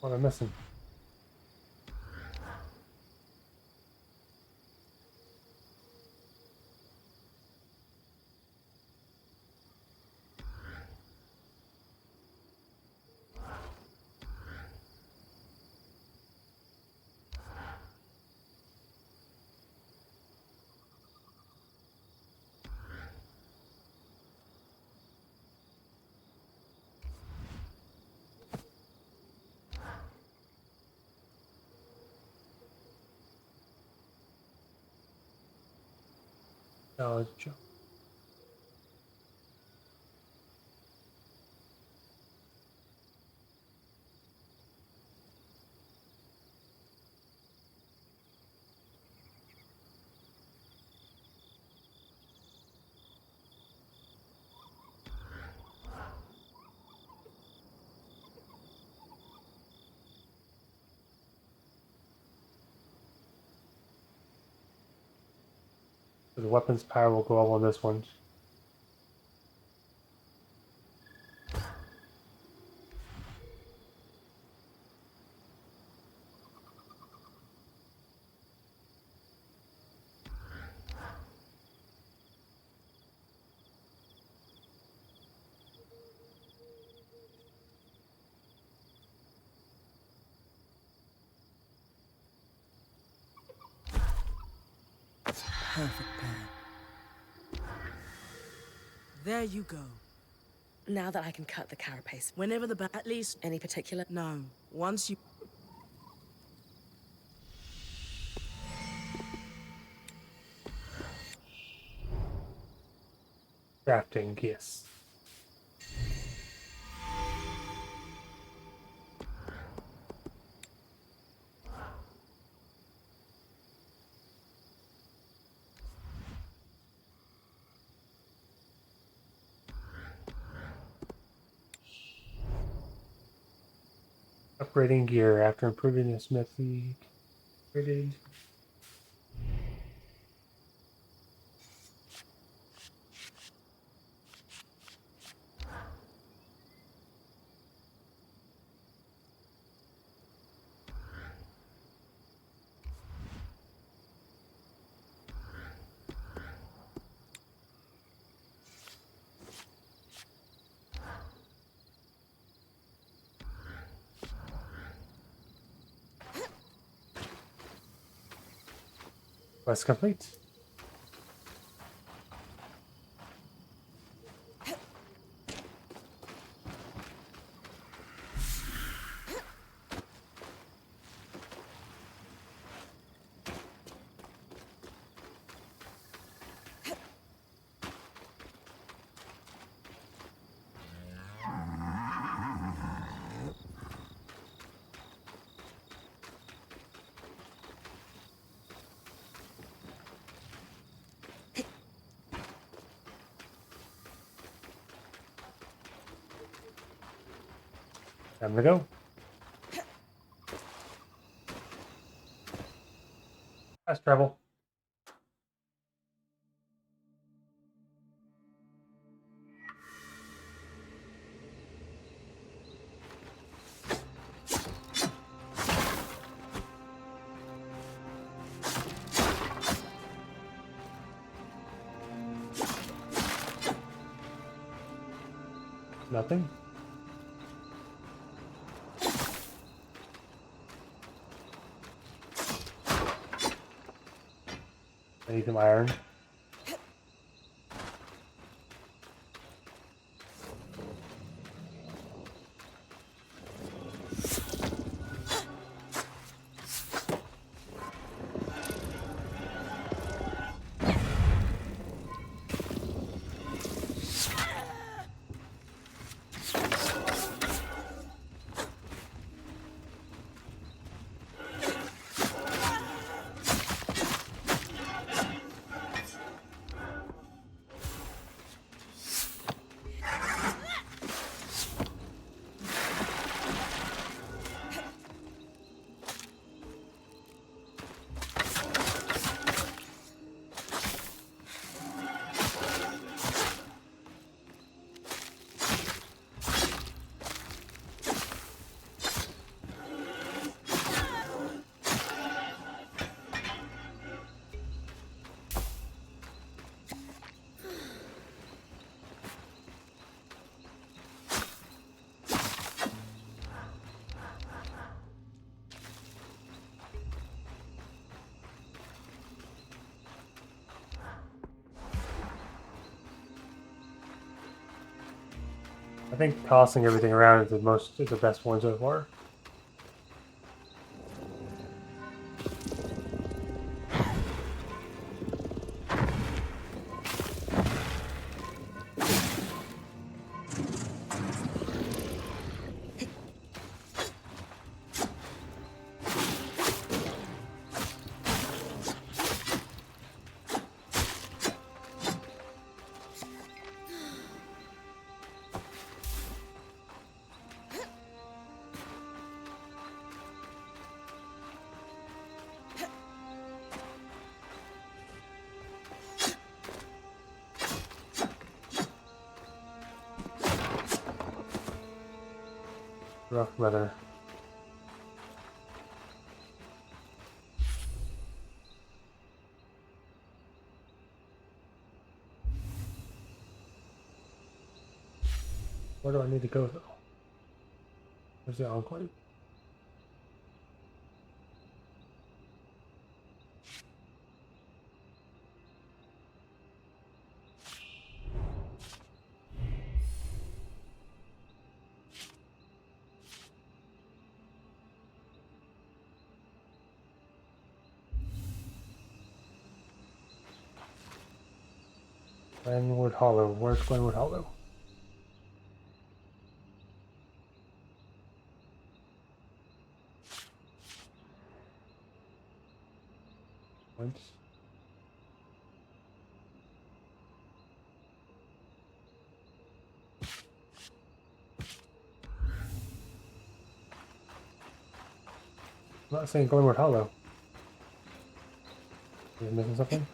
What am I missing? Oh, it's a joke. So the weapon's power will go up on this one. Perfect pair. There you go. Now that I can cut the carapace, Whenever the at least... any particular... No. Once you... Crafting, yes. Upgrading gear after improving the smithy. Upgraded. Quest complete. Time to go. Fast travel. Nothing? I need some iron. I think tossing everything around is the best one so far. Rough weather. Where do I need to go though? Where's the enclave? Glenwood Hollow. Where's Glenwood Hollow? Once. I'm not saying Glenwood Hollow. Am I missing something?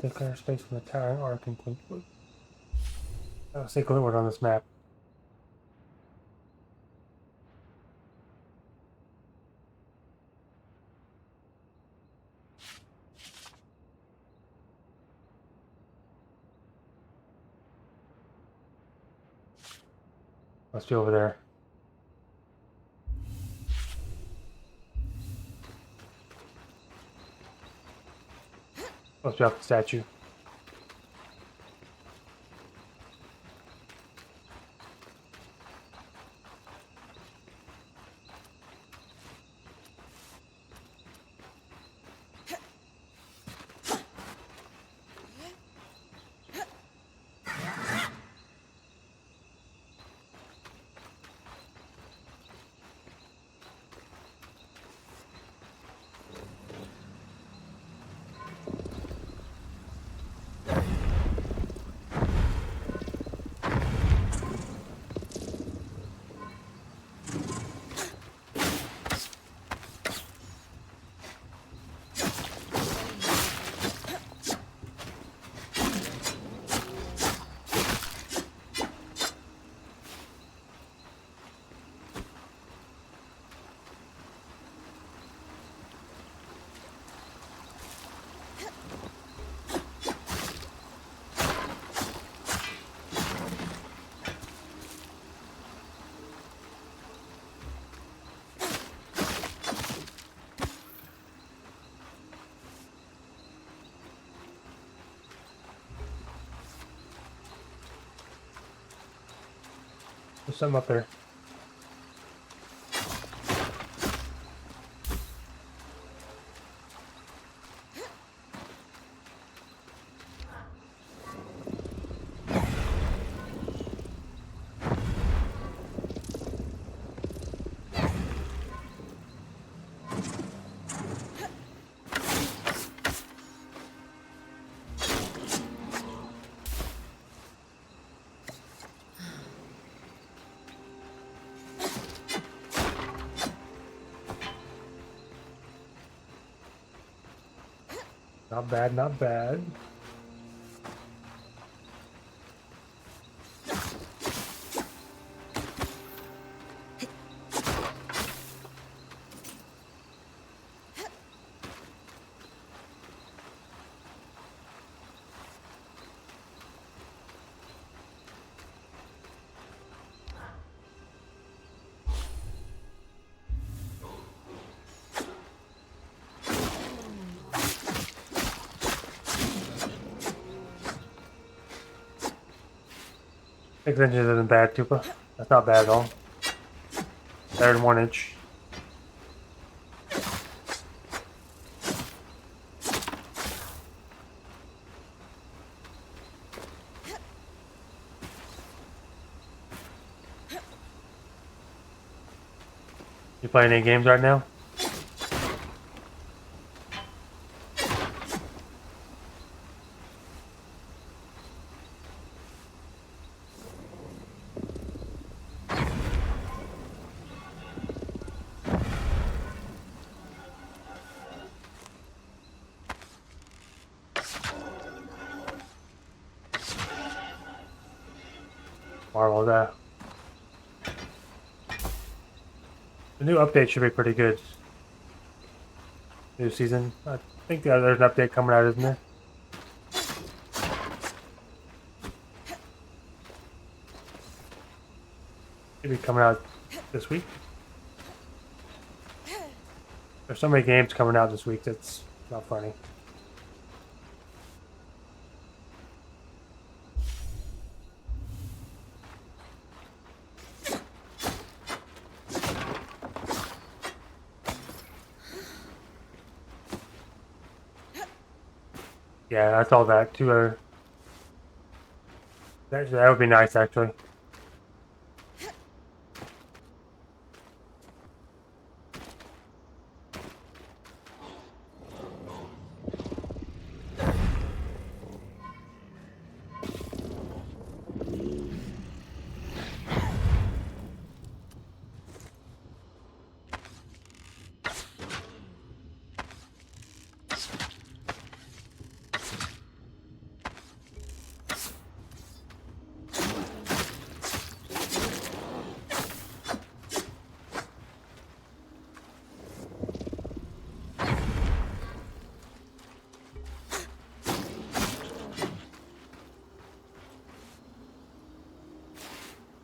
The clear space from the towering arc and Glenwood. I'll say Glenwood on this map. Must be over there. Must be off the statue. There's some up there. Not bad, not bad. Six inches isn't bad, Tupa. That's not bad at all. Better than 1 inch. You playing any games right now? Marvel that. The new update should be pretty good. New season. I think there's an update coming out, isn't there? Should be coming out this week. There's so many games coming out this week that's not funny. Yeah, that's all that too. That would be nice, actually.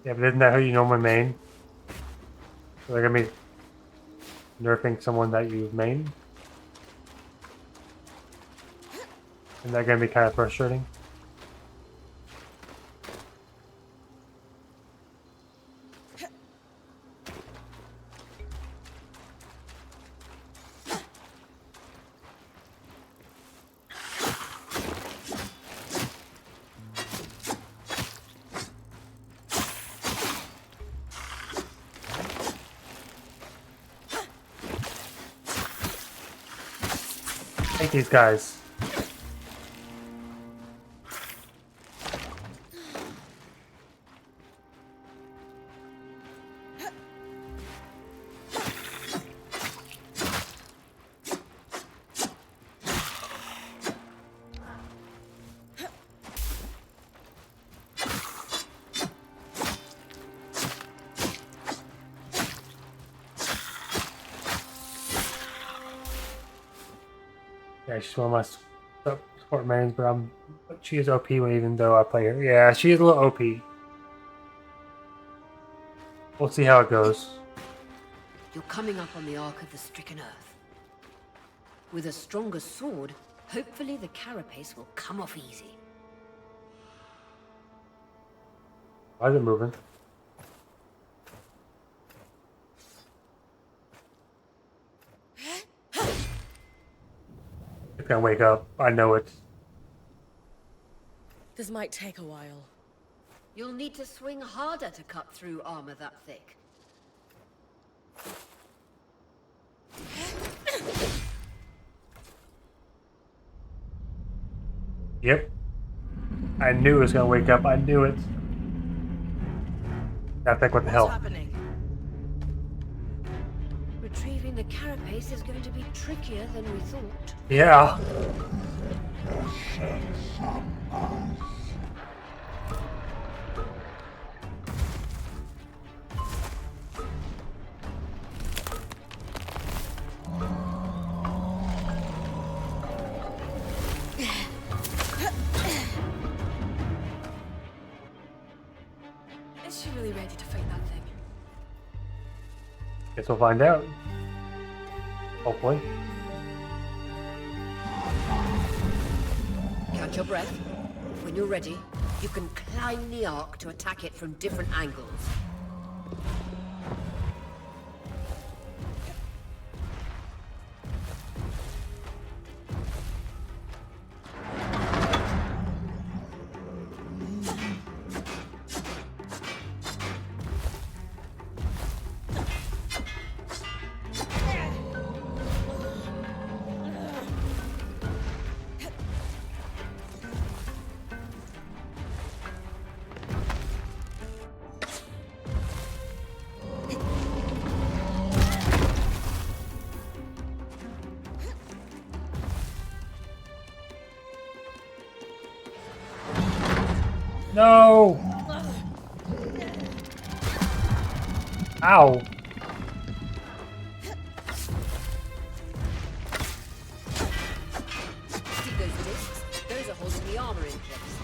Yeah, but isn't that who you normally main? So they're gonna be nerfing someone that you main? Isn't that gonna be kind of frustrating? Take these guys. Yeah, she's one of my support mains, but she is OP even though I play her. Yeah, she is a little OP. We'll see how it goes. You're coming up on the Ark of the Stricken Earth. With a stronger sword, hopefully the carapace will come off easy. Why is it moving? gonna wake up. I know it. This might take a while. You'll need to swing harder to cut through armor that thick. Yep. I knew it was gonna wake up. I knew it. I think, what the hell? happening? Retrieving the carapace is going to be trickier than we thought. Yeah. Is she really ready to fight that thing? Guess we'll find out. Hopefully. Catch your breath. When you're ready, you can climb the arc to attack it from different angles. No! Ow! See those discs? Those are holding the armor in place.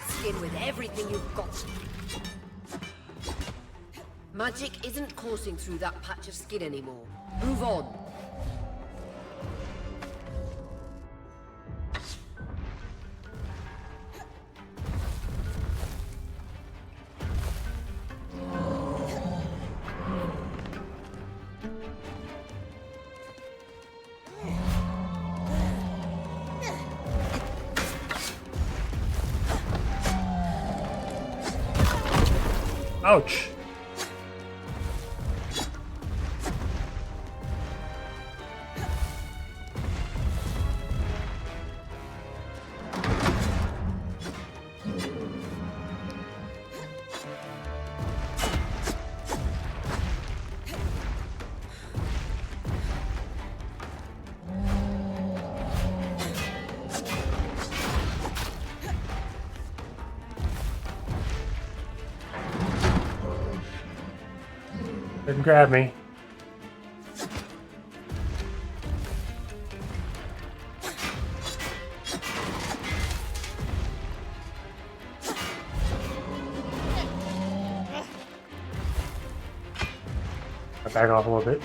Skin with everything you've got. Magic isn't coursing through that patch of skin anymore. Move on. Ouch! Didn't grab me. I back off a little bit.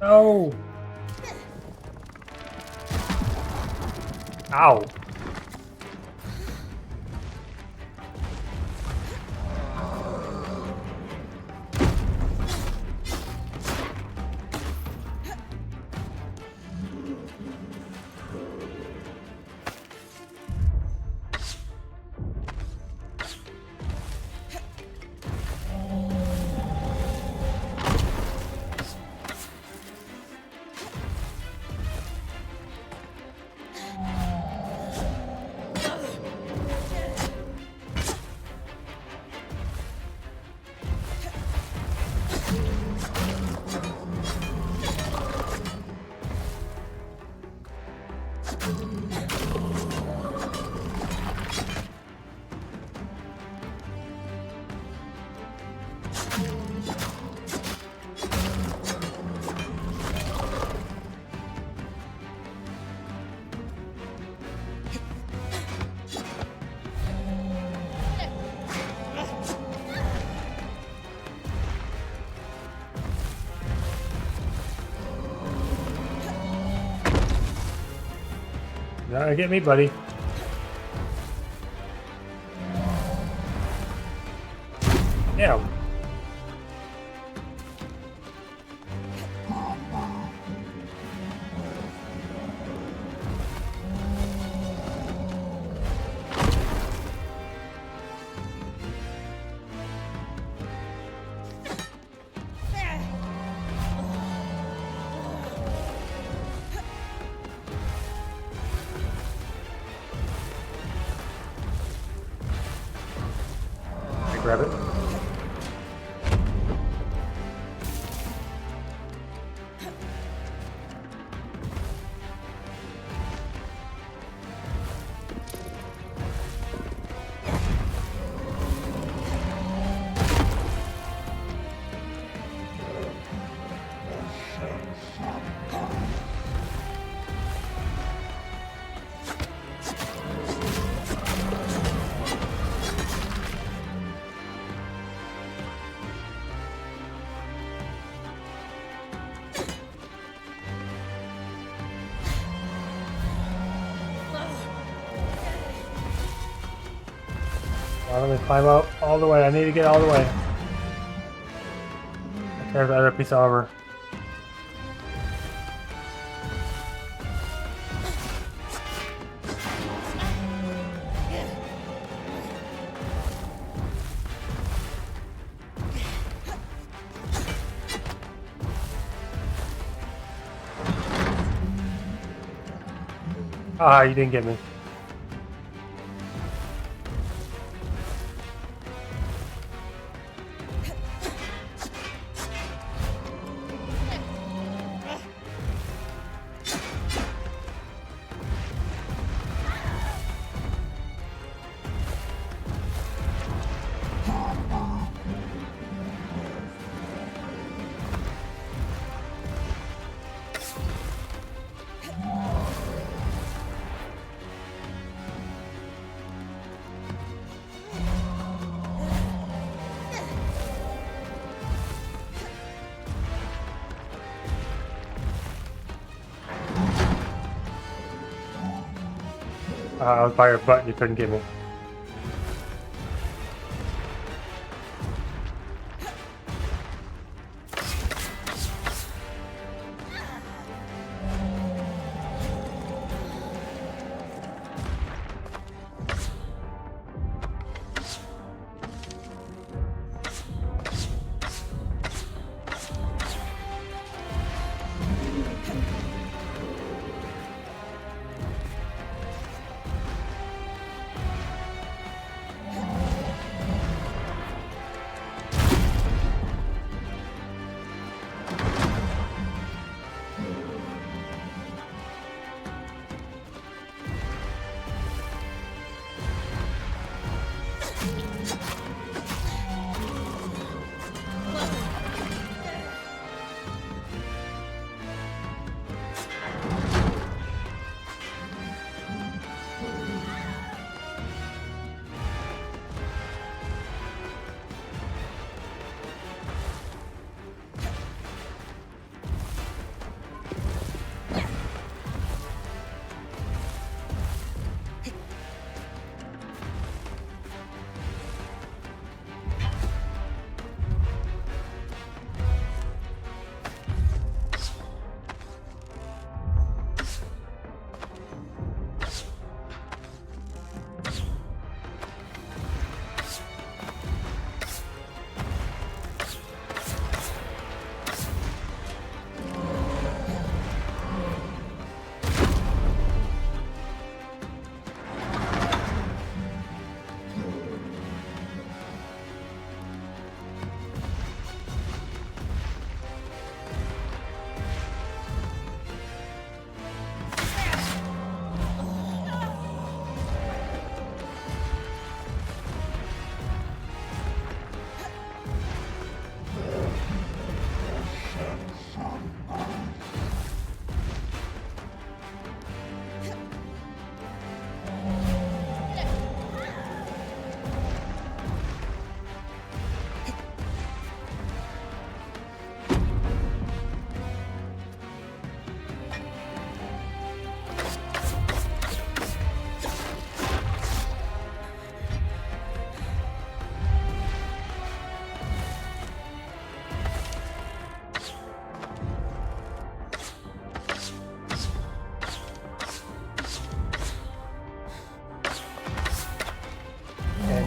No! Ow. You're not gonna get me, buddy. Damn. Grab it. Let me climb up all the way. I need to get all the way. There's the other piece of armor. Ah, you didn't get me. I was by your butt and you couldn't get me.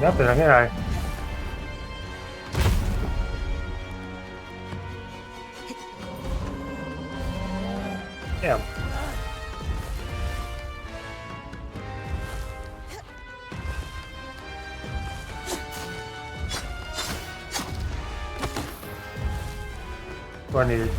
Nothing, can I? Damn. What I needed.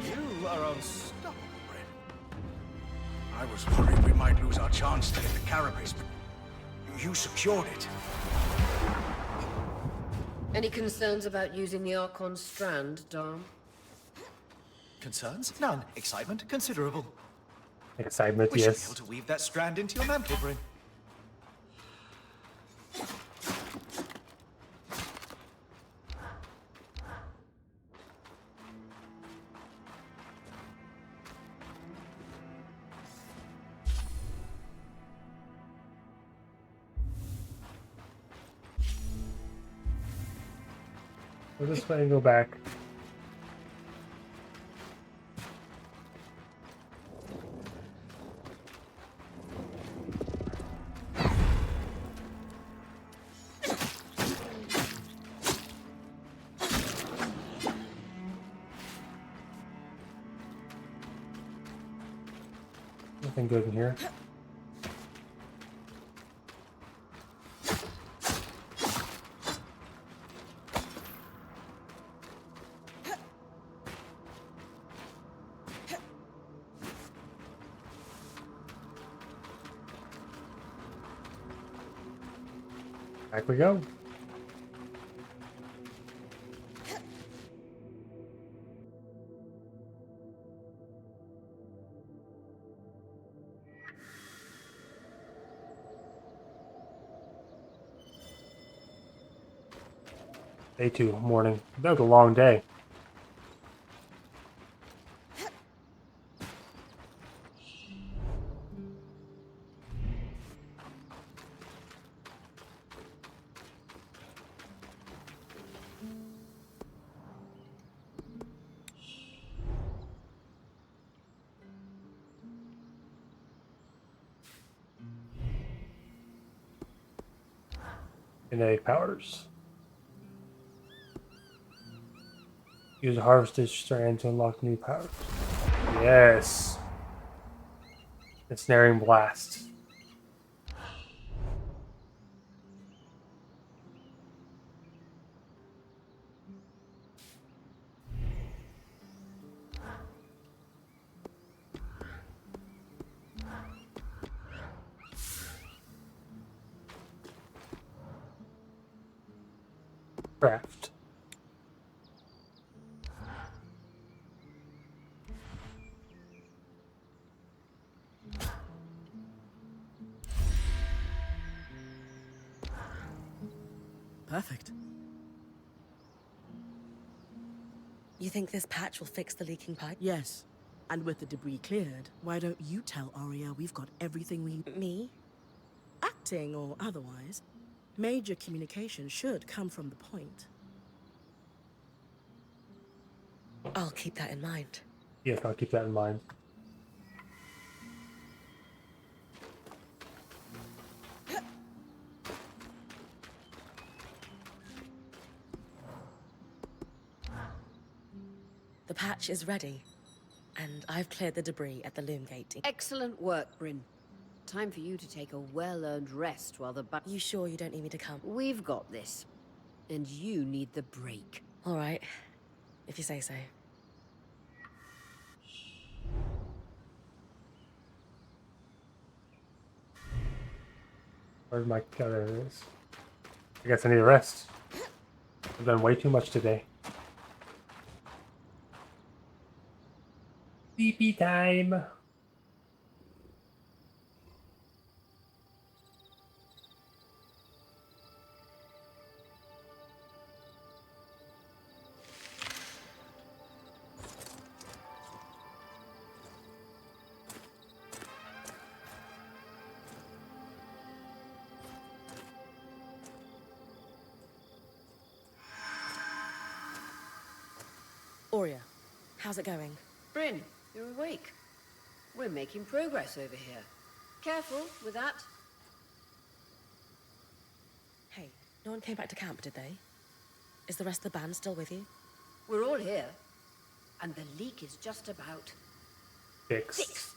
You are unstoppable, Bryn. I was worried we might lose our chance to get the carapace, but you secured it. Any concerns about using the Archon strand, Dom? Concerns? None. Excitement? Considerable. Excitement, We should be yes. able to weave that strand into your mantle, Bryn. Go this way and go back. Nothing good in here. Back we go. Day 2, morning. That was a long day. Kinetic powers. Use a harvested strand to unlock new powers. Yes. Ensnaring blast. Craft. Perfect. You think this patch will fix the leaking pipe? Yes. And with the debris cleared, why don't you tell Arya we've got everything we... Me? Acting or otherwise. Major communication should come from the point. I'll keep that in mind. Yes, I'll keep that in mind. The patch is ready, and I've cleared the debris at the loom gate. Excellent work, Bryn. Time for you to take a well-earned rest while the You sure you don't need me to come? We've got this. And you need the break. All right, if you say so. Where's my... Oh, there it is. I guess I need a rest. I've done way too much today. Sleepy time. Aurea, how's it going? Bryn, you're awake. We're making progress over here. Careful with that. Hey, no one came back to camp, did they? Is the rest of the band still with you? We're all here. And the leak is just about fixed.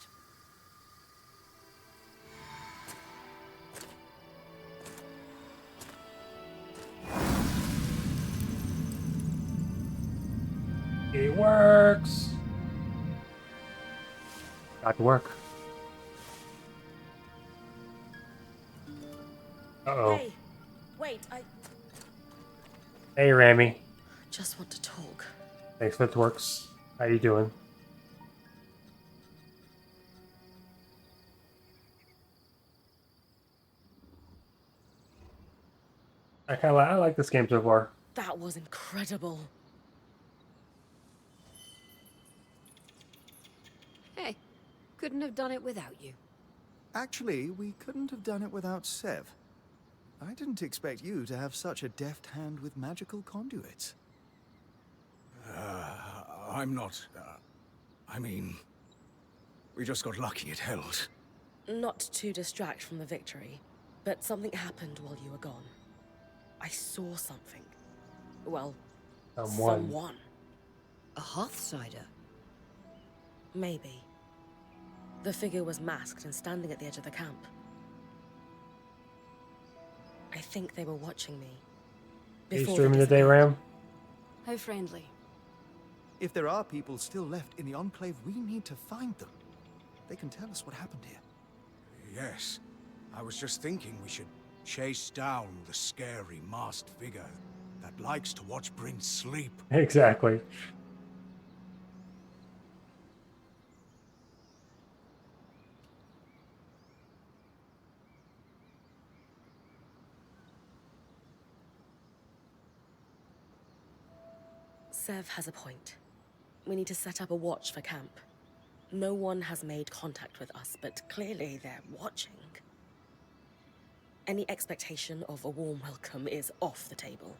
It works. Got to work. Uh-oh. Hey, wait, Hey, Rami. just want to talk. Thanks, that works. How you doing? I like this game so far. That was incredible. Hey, couldn't have done it without you. Actually, we couldn't have done it without Sev. I didn't expect you to have such a deft hand with magical conduits. I'm not... I mean... We just got lucky it held. Not to distract from the victory, but something happened while you were gone. I saw something. Well, someone. A Hearthsider? Maybe. The figure was masked and standing at the edge of the camp. I think they were watching me. Are you Before streaming they today, disappeared. Ram? How friendly. If there are people still left in the Enclave, we need to find them. They can tell us what happened here. Yes. I was just thinking we should chase down the scary masked figure that likes to watch Bryn sleep. Exactly. Sev has a point. We need to set up a watch for camp. No one has made contact with us, but clearly they're watching. Any expectation of a warm welcome is off the table.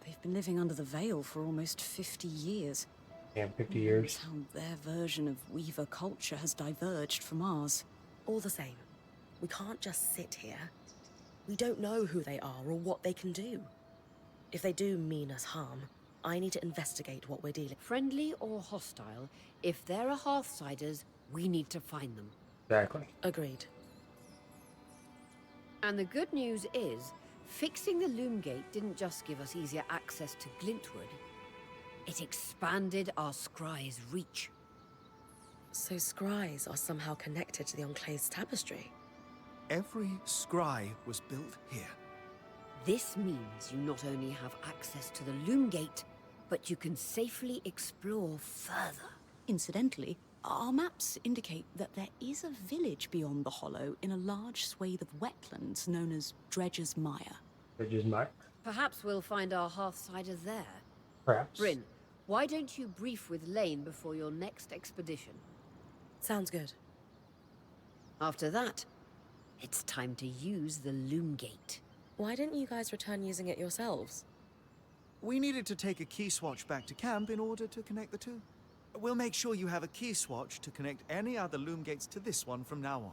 They've been living under the veil for almost 50 years. Damn, 50 years. How their version of Weaver culture has diverged from ours. All the same, we can't just sit here. We don't know who they are or what they can do. If they do mean us harm, I need to investigate what we're dealing with. Friendly or hostile, if there are Hearthsiders, we need to find them. Exactly. Agreed. And the good news is, fixing the Loom Gate didn't just give us easier access to Glintwood. It expanded our scry's reach. So scries are somehow connected to the Enclave's tapestry. Every scry was built here. This means you not only have access to the Loom Gate, but you can safely explore further. Incidentally, our maps indicate that there is a village beyond the Hollow in a large swathe of wetlands known as Dredger's Mire. Which is my... Perhaps we'll find our Hearthsider there. Perhaps. Bryn, why don't you brief with Lane before your next expedition? Sounds good. After that, it's time to use the Loom Gate. Why didn't you guys return using it yourselves? We needed to take a key swatch back to camp in order to connect the two. We'll make sure you have a key swatch to connect any other loom gates to this one from now on.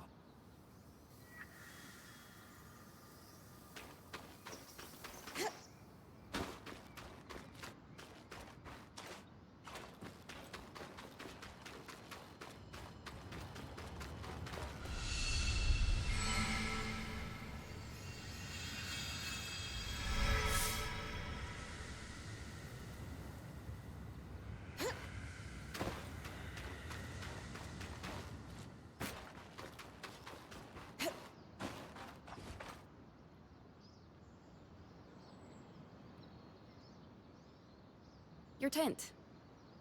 Your tent.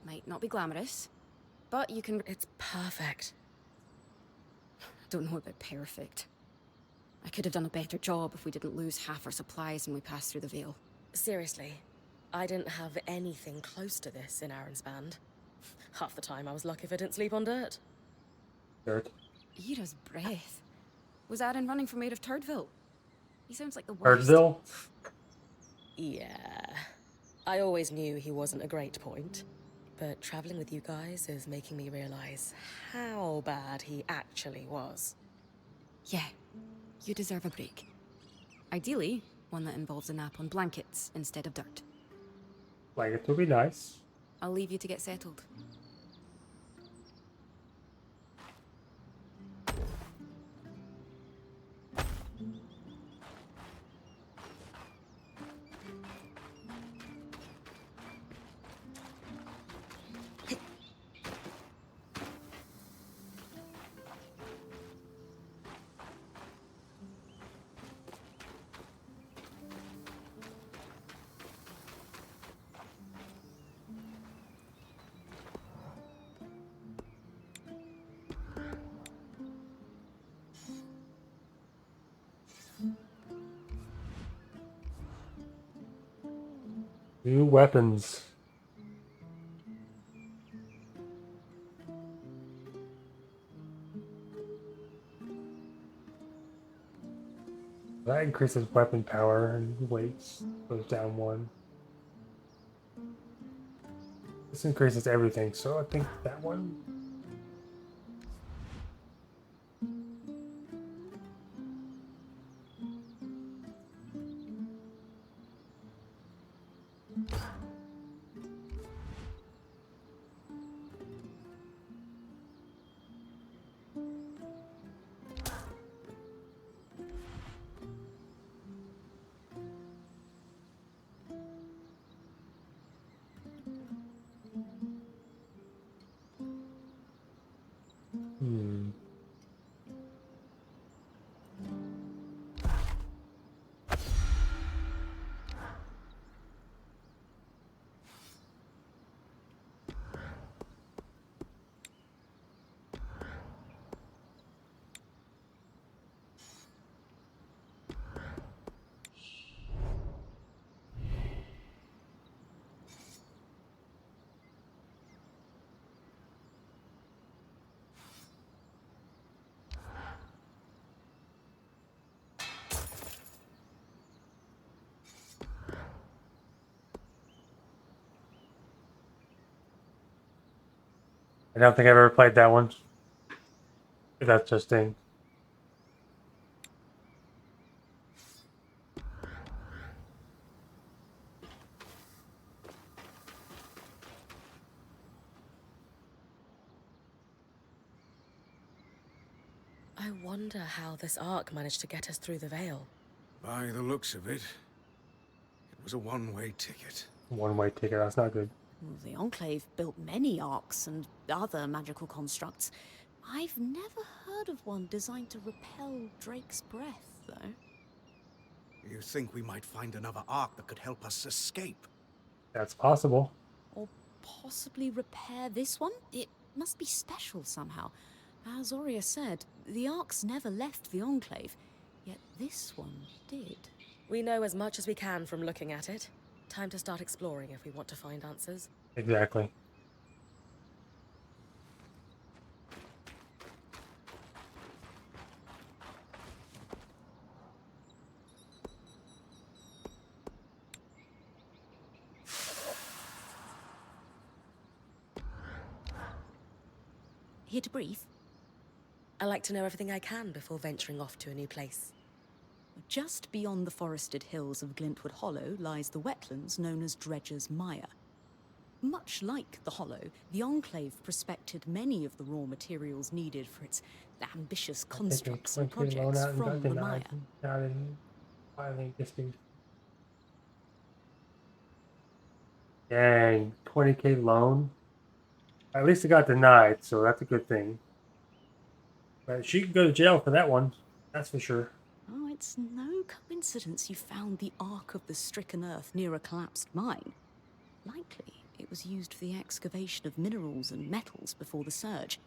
Might not be glamorous, but you can... It's perfect. Don't know about perfect. I could have done a better job if we didn't lose half our supplies when we passed through the Veil. Seriously, I didn't have anything close to this in Aaron's band. Half the time I was lucky if I didn't sleep on dirt. Dirt. Ira's breath. Was Aaron running from out of Turdville? He sounds like the worst. Birdsville? Yeah. I always knew he wasn't a great point. But traveling with you guys is making me realize how bad he actually was. Yeah, you deserve a break. Ideally, one that involves a nap on blankets instead of dirt. Like, it would be nice. I'll leave you to get settled. New weapons. That increases weapon power and weights goes down 1. This increases everything, so I think that one. Hmm. I don't think I've ever played that one. If that's just thing. I wonder how this arc managed to get us through the Veil. By the looks of it, it was a one-way ticket. One-way ticket, that's not good. Well, the Enclave built many arcs and other magical constructs. I've never heard of one designed to repel Drake's breath, though. You think we might find another arc that could help us escape? That's possible. Or possibly repair this one? It must be special somehow. As Aurea said, the arcs never left the Enclave, yet this one did. We know as much as we can from looking at it. Time to start exploring if we want to find answers. Exactly. Here to breathe? I like to know everything I can before venturing off to a new place. Just beyond the forested hills of Glintwood Hollow lies the wetlands known as Dredger's Mire. Much like the Hollow, the Enclave prospected many of the raw materials needed for its ambitious constructs and projects from the Mire. Dang, 20k loan? At least it got denied, so that's a good thing. But she could go to jail for that one, that's for sure. Oh, it's no coincidence you found the Ark of the Stricken Earth near a collapsed mine. Likely, it was used for the excavation of minerals and metals before the surge.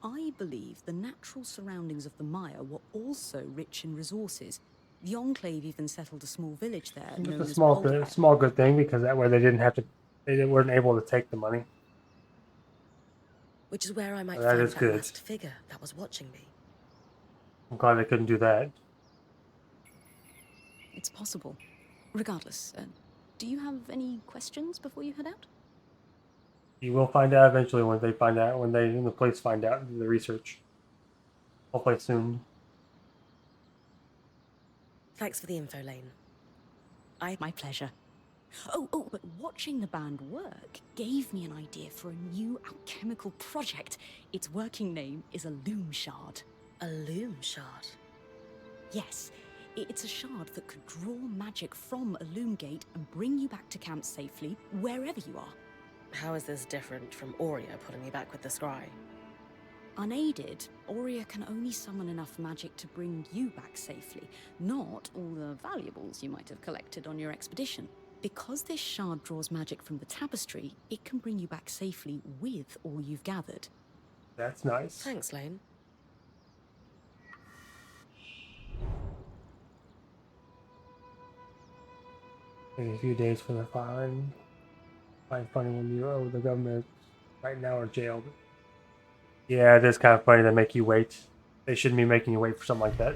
I believe the natural surroundings of the Mire were also rich in resources. The Enclave even settled a small village there. Just a small good thing, because that way they weren't able to take the money. Which is where I might That find is that good. masked figure that was watching me. I'm glad they couldn't do that. It's possible. Regardless, do you have any questions before you head out? You will find out eventually when they find out, when they in the police find out the research. Hopefully soon. Thanks for the info, Lane. My pleasure. Oh, but watching the band work gave me an idea for a new alchemical project. Its working name is a loom shard. A loom shard? Yes, it's a shard that could draw magic from a loom gate and bring you back to camp safely, wherever you are. How is this different from Aurea putting me back with the scry? Unaided, Aurea can only summon enough magic to bring you back safely, not all the valuables you might have collected on your expedition. Because this shard draws magic from the tapestry, it can bring you back safely with all you've gathered. That's nice. Thanks, Lane. Take a few days for the filing. Find funny when you owe the government right now are jailed. Yeah, it is kind of funny to make you wait. They shouldn't be making you wait for something like that.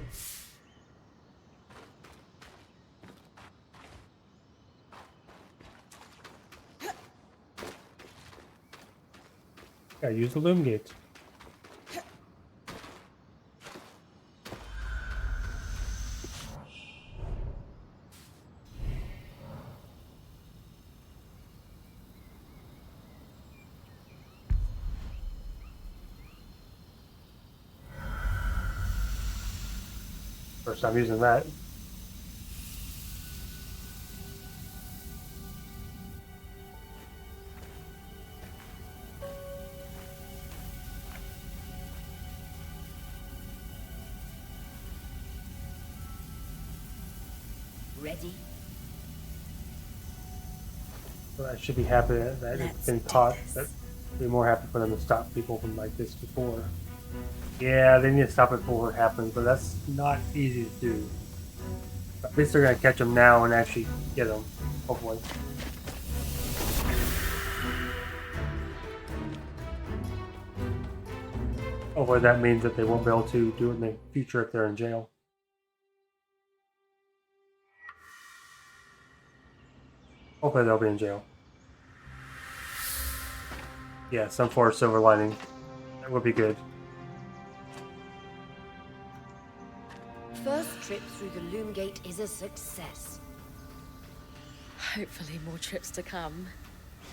Gotta use the loom gate. First time using that. Ready? So I should be happy that it's been caught. But be more happy for them to stop people from like this before. Yeah, they need to stop it before it happens, but that's not easy to do. But at least they're gonna catch them now and actually get them, hopefully. Hopefully that means that they won't be able to do it in the future if they're in jail. Hopefully they'll be in jail. Yeah, some sort of silver lining. That would be good. First trip through the loom gate is a success. Hopefully more trips to come.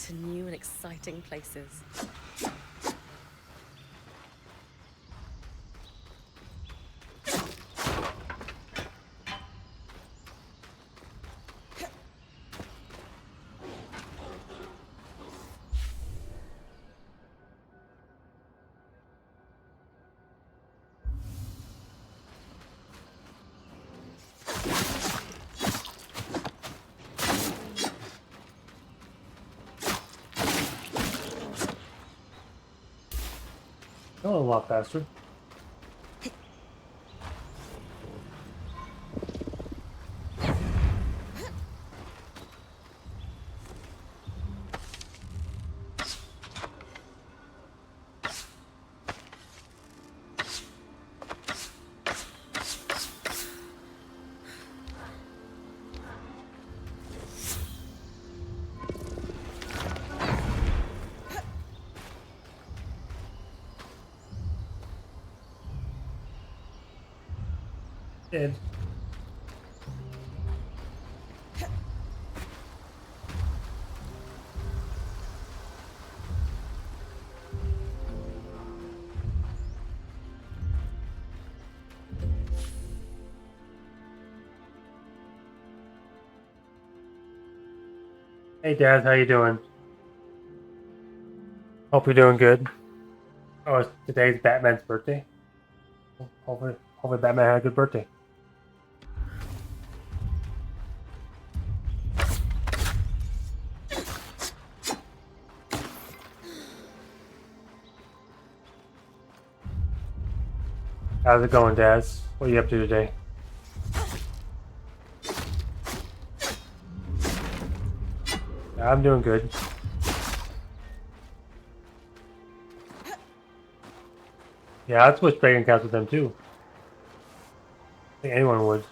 To new and exciting places. Oh, a lot faster. Dead. Hey Dad, how you doing? Hope you're doing good. Oh, today's Batman's birthday. Hopefully Batman had a good birthday. How's it going, Daz? What are you up to today? I'm doing good. Yeah, I'd switch bank accounts with them too. I think anyone would.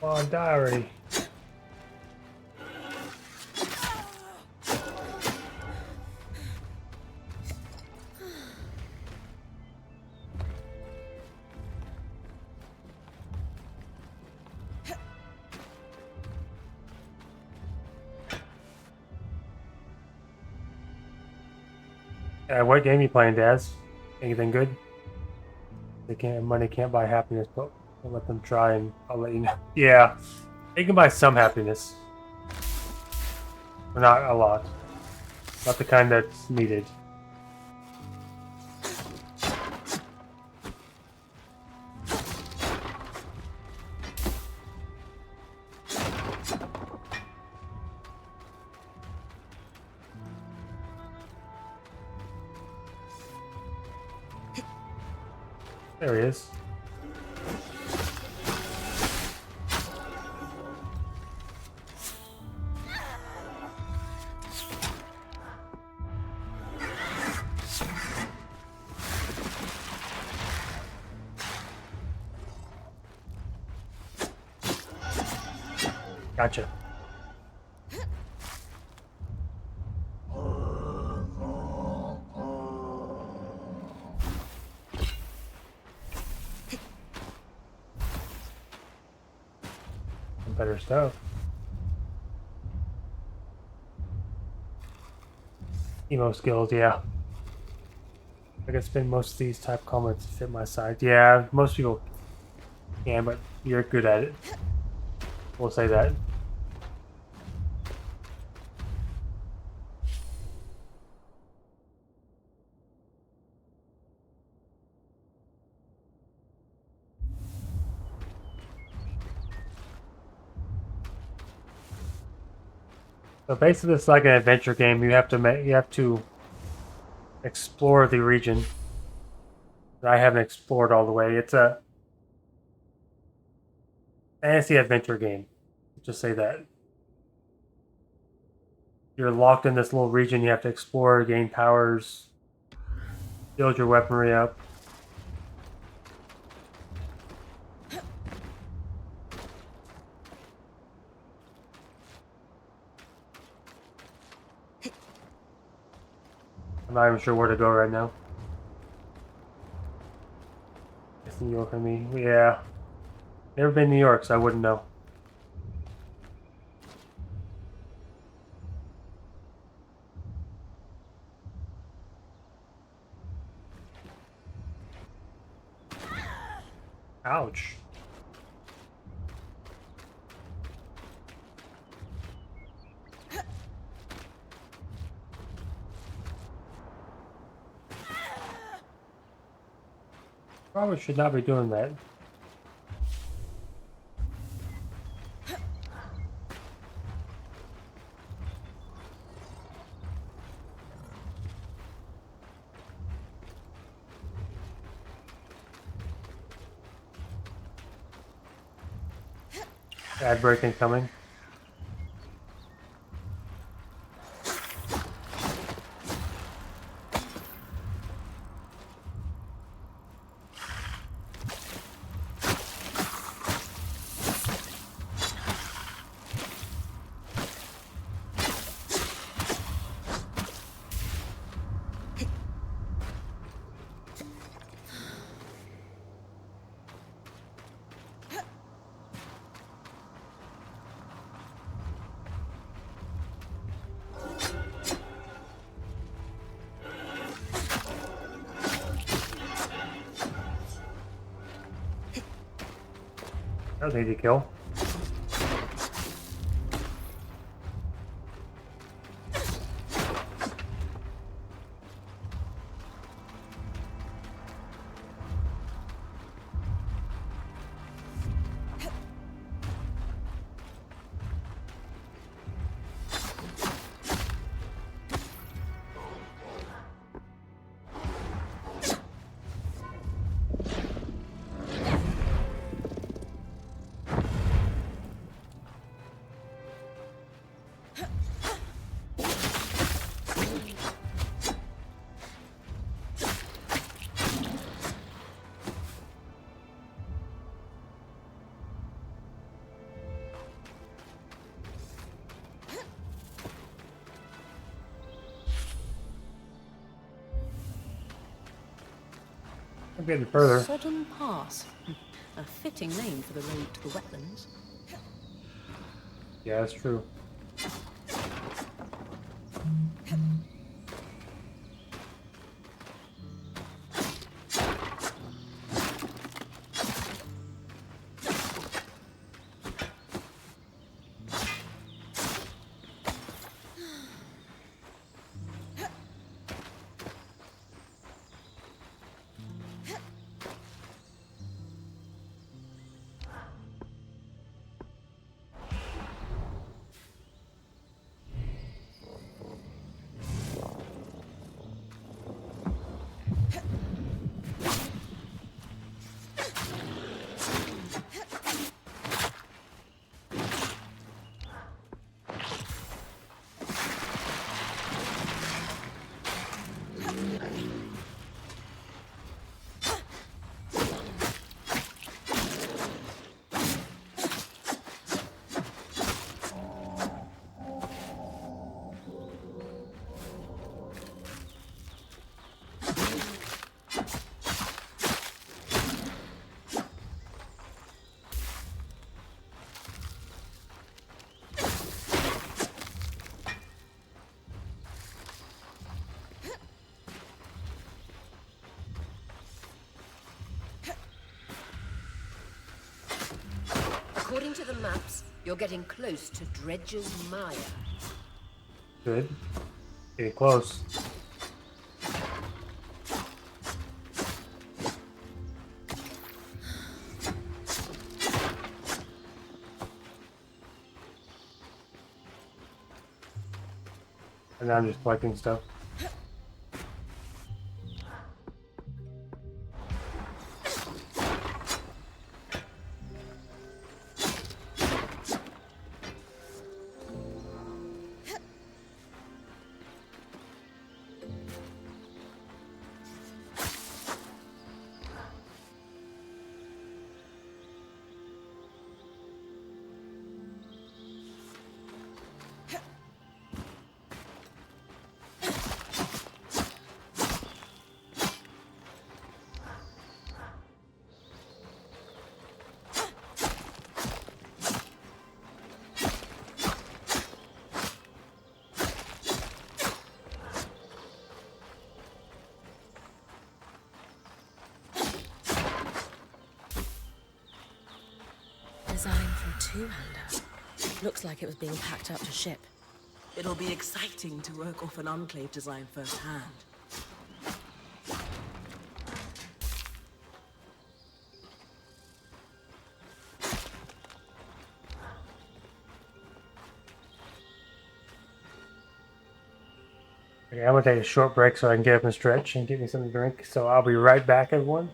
on, die already. What game you playing, Daz? Anything good? Money can't buy happiness, but I'll let them try and I'll let you know. Yeah, they can buy some happiness. But not a lot. Not the kind that's needed. There he is. Gotcha. Better stuff. Emo skills, yeah. I can spend most of these type comments to fit my size. Yeah, most people can, but you're good at it. We'll say that. So basically, it's like an adventure game. You have to explore the region. I haven't explored all the way. It's a fantasy adventure game. Just say that. You're locked in this little region. You have to explore, gain powers, build your weaponry up. I'm not even sure where to go right now. It's New York for me. Yeah. Never been to New York, so I wouldn't know. Ouch. Probably should not be doing that. Ad break incoming. That was an easy kill. I'm getting further. Sodden Pass. A fitting name for the road to the wetlands. Yeah, that's true. According to the maps, you're getting close to Dredger's Mire. Good. Getting close. And now I'm just collecting stuff. Design from two-hander. Looks like it was being packed up to ship. It'll be exciting to work off an Enclave design firsthand. Okay, I'm gonna take a short break so I can get up and stretch and get me something to drink. So I'll be right back, everyone.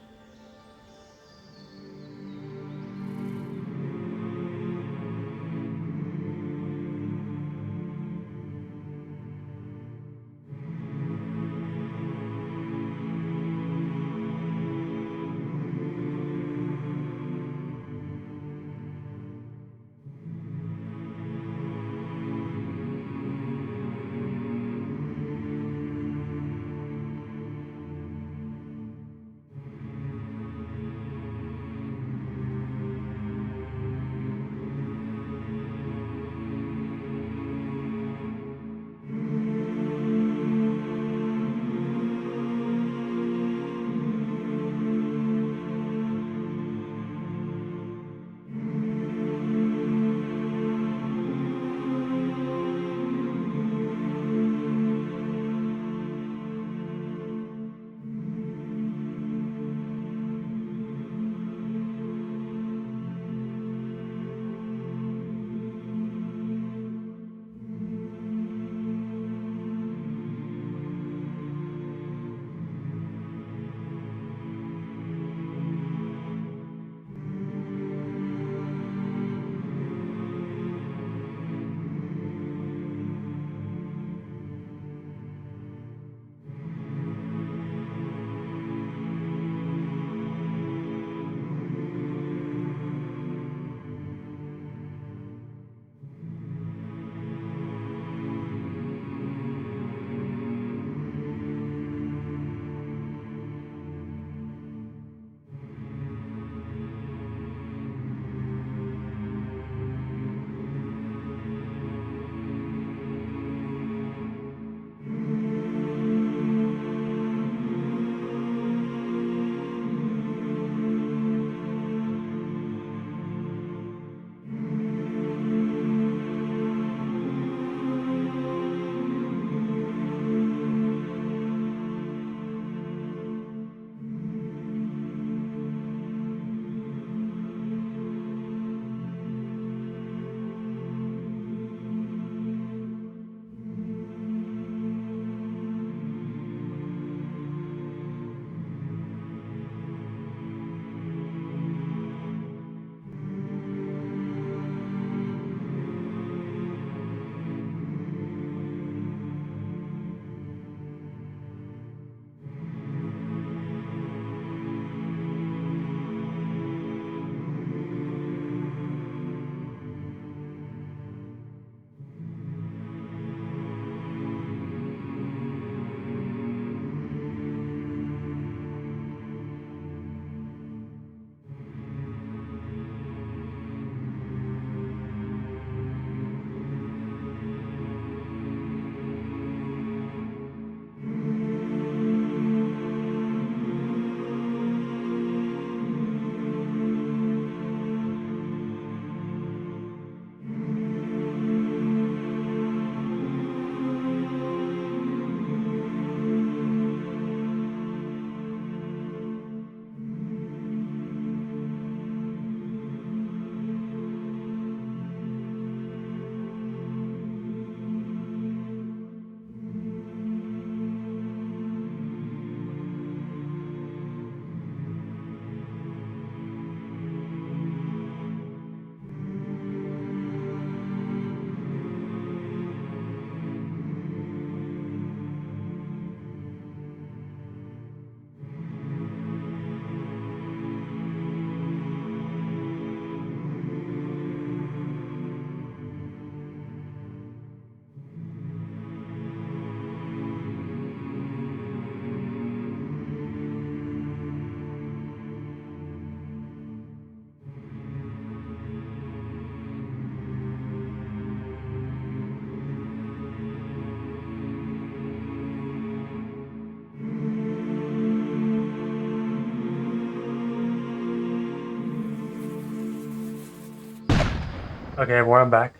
Okay, everyone, I'm back.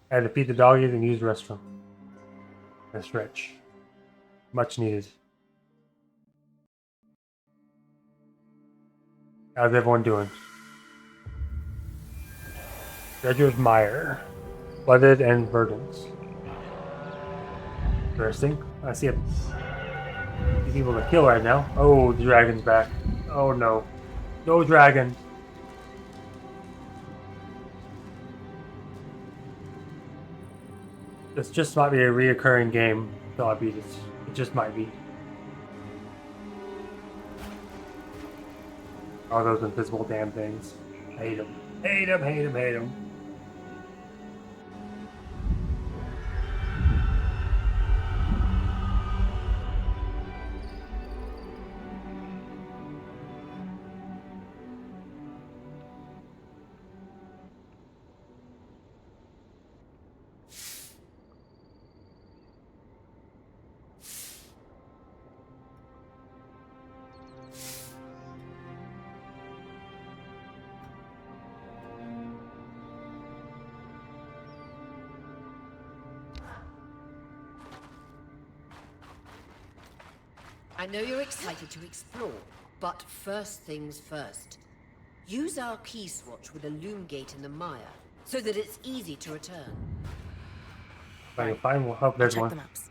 I had to feed the doggies and use the restroom. And stretch. Much needed. How's everyone doing? Dredger's Mire. Flooded and verdant. Interesting. I see people to kill right now. Oh, the dragon's back. Oh no. No dragon. This just might be a reoccurring game until I beat it. It just might be. All those invisible damn things. Hate them. Hate them, hate them, hate them. I know you're excited to explore, but first things first. Use our key swatch with a loom gate in the mire, so that it's easy to return. If I can find one. Oh, there's Check one. the maps.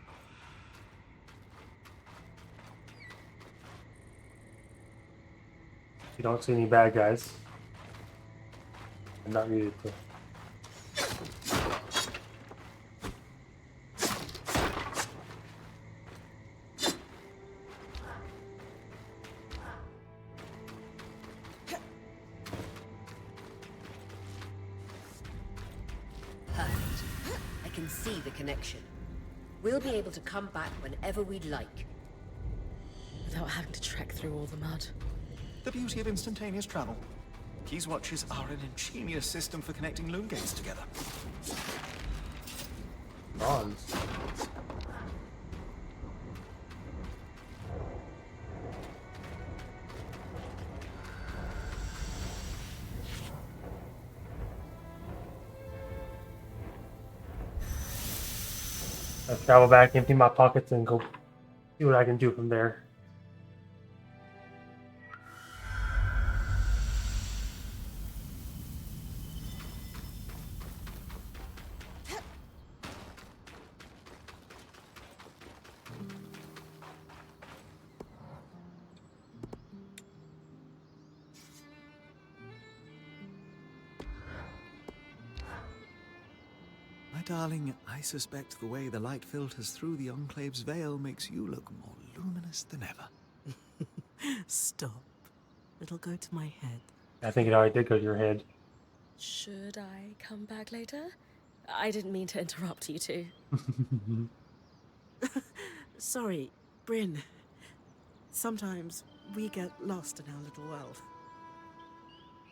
You don't see any bad guys. I'm not needed to. Perfect. I can see the connection. We'll be able to come back whenever we'd like. Without having to trek through all the mud. The beauty of instantaneous travel. Keys watches are an ingenious system for connecting loom gates together. Bronze. I'll travel back, empty my pockets, and go see what I can do from there. My darling, I suspect the way the light filters through the Enclave's veil makes you look more luminous than ever. Stop. It'll go to my head. I think it already did go to your head. Should I come back later? I didn't mean to interrupt you two. Sorry, Bryn. Sometimes we get lost in our little world.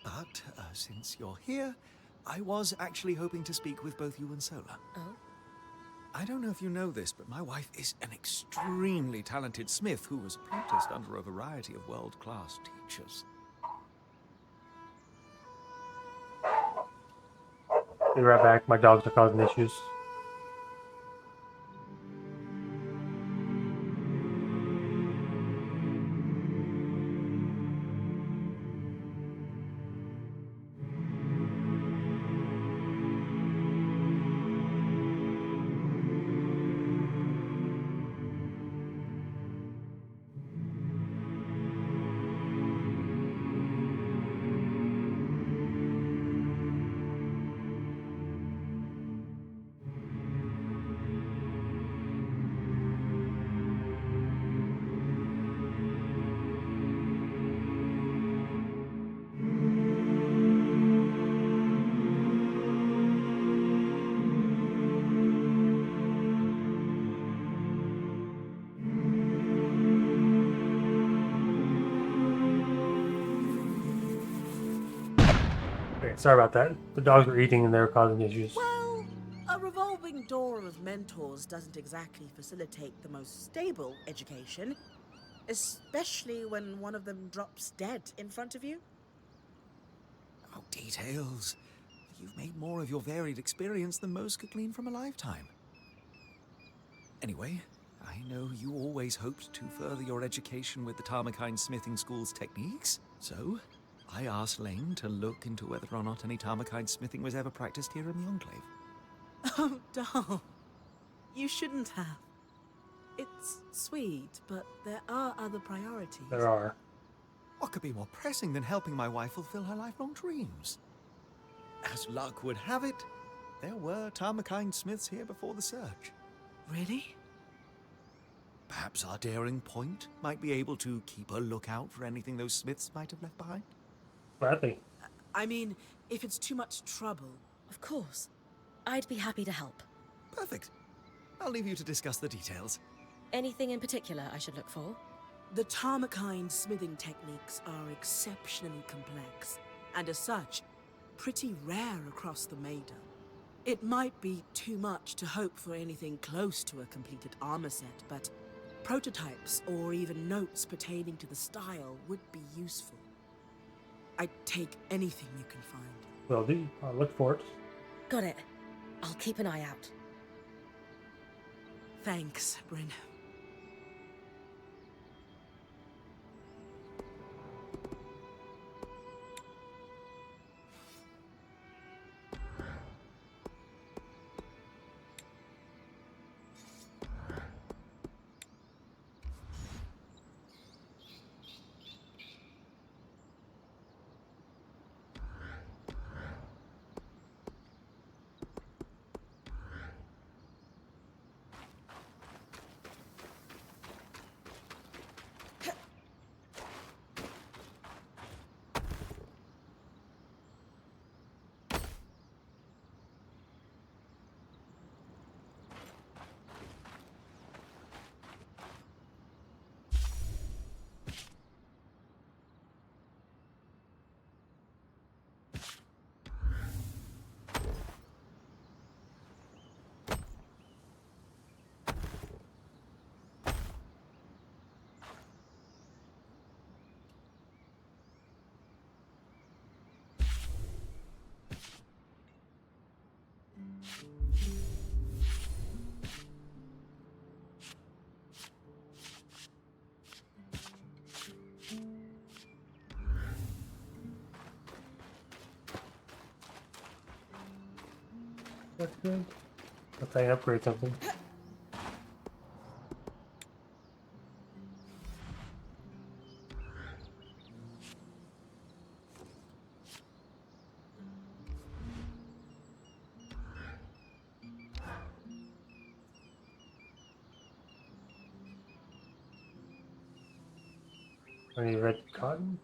But since you're here, I was actually hoping to speak with both you and Sola. Oh? I don't know if you know this, but my wife is an extremely talented smith who was apprenticed under a variety of world-class teachers. Be right back. My dogs are causing issues. Okay, sorry about that. The dogs were eating and they were causing issues. Well, a revolving door of mentors doesn't exactly facilitate the most stable education, especially when one of them drops dead in front of you. Oh, details. You've made more of your varied experience than most could glean from a lifetime. Anyway, I know you always hoped to further your education with the Tarmakine Smithing School's techniques, so I asked Lane to look into whether or not any Tarmakine smithing was ever practiced here in the Enclave. Oh, Dal. You shouldn't have. It's sweet, but there are other priorities. There are. What could be more pressing than helping my wife fulfill her lifelong dreams? As luck would have it, there were Tarmakine smiths here before the search. Really? Perhaps our daring point might be able to keep a lookout for anything those smiths might have left behind? Gladly. I mean, if it's too much trouble. Of course. I'd be happy to help. Perfect. I'll leave you to discuss the details. Anything in particular I should look for? The Tarmakine smithing techniques are exceptionally complex, and as such, pretty rare across the Maida. It might be too much to hope for anything close to a completed armor set, but prototypes or even notes pertaining to the style would be useful. I'd take anything you can find. Will do. I'll look for it. Got it. I'll keep an eye out. Thanks, Bryn. That's good. Let's say upgrade something. Any red cotton?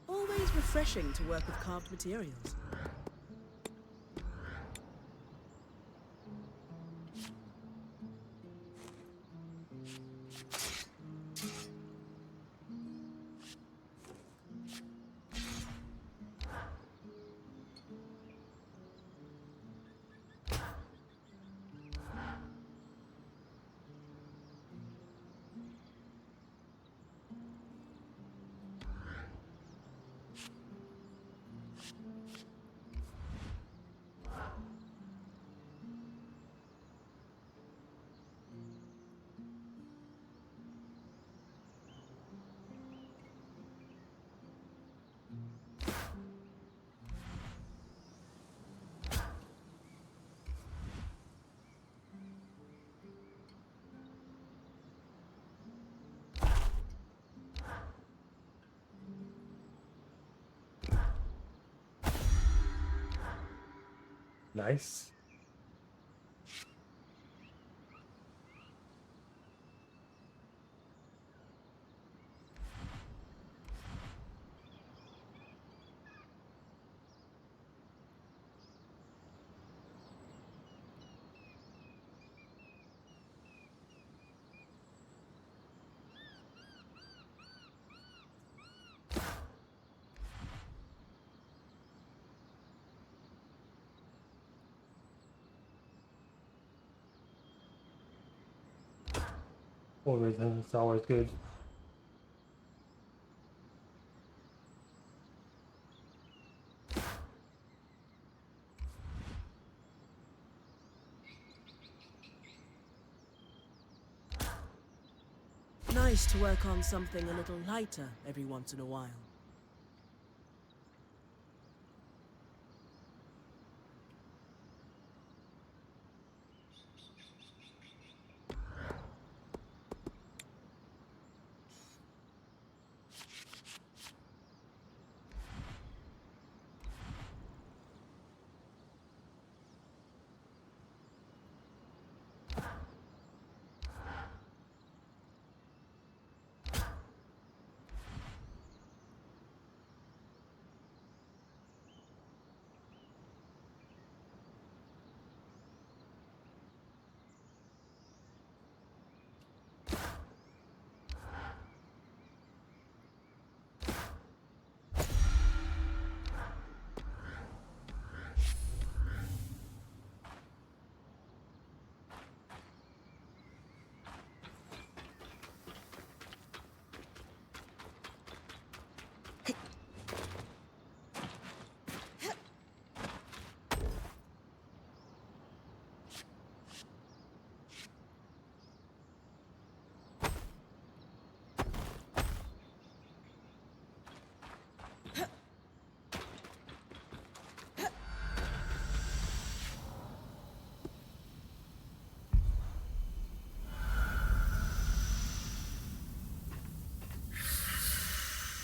Always refreshing to work with carved materials. Nice. For reason, it's always good. Nice to work on something a little lighter every once in a while.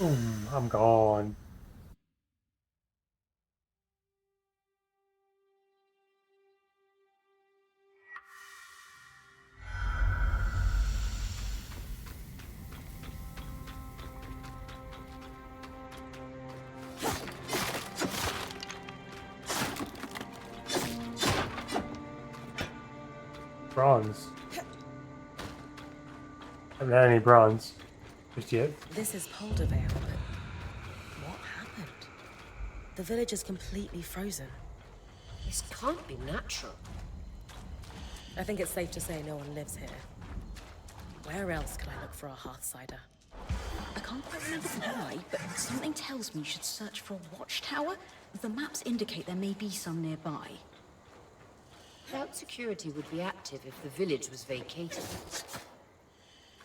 Boom, I'm gone. Bronze. Haven't had any bronze just yet. This is Poldervale, but what happened? The village is completely frozen. This can't be natural. I think it's safe to say no one lives here. Where else could I look for a hearth cider? I can't quite remember why, but something tells me you should search for a watchtower. The maps indicate there may be some nearby. Doubt security would be active if the village was vacated.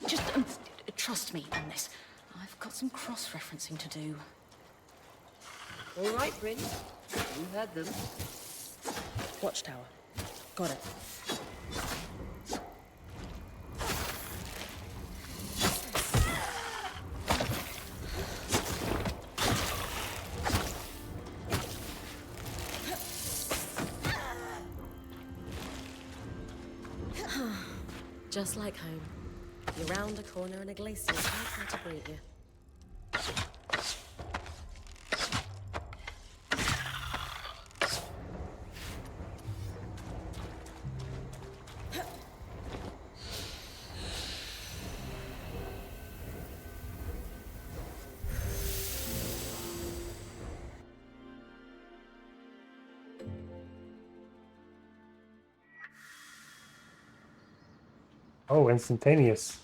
Just trust me on this. I've got some cross-referencing to do. All right, Prince. You heard them. Watchtower. Got it. Just like home. You're round a corner and a glacier's right there to greet you. Oh, instantaneous.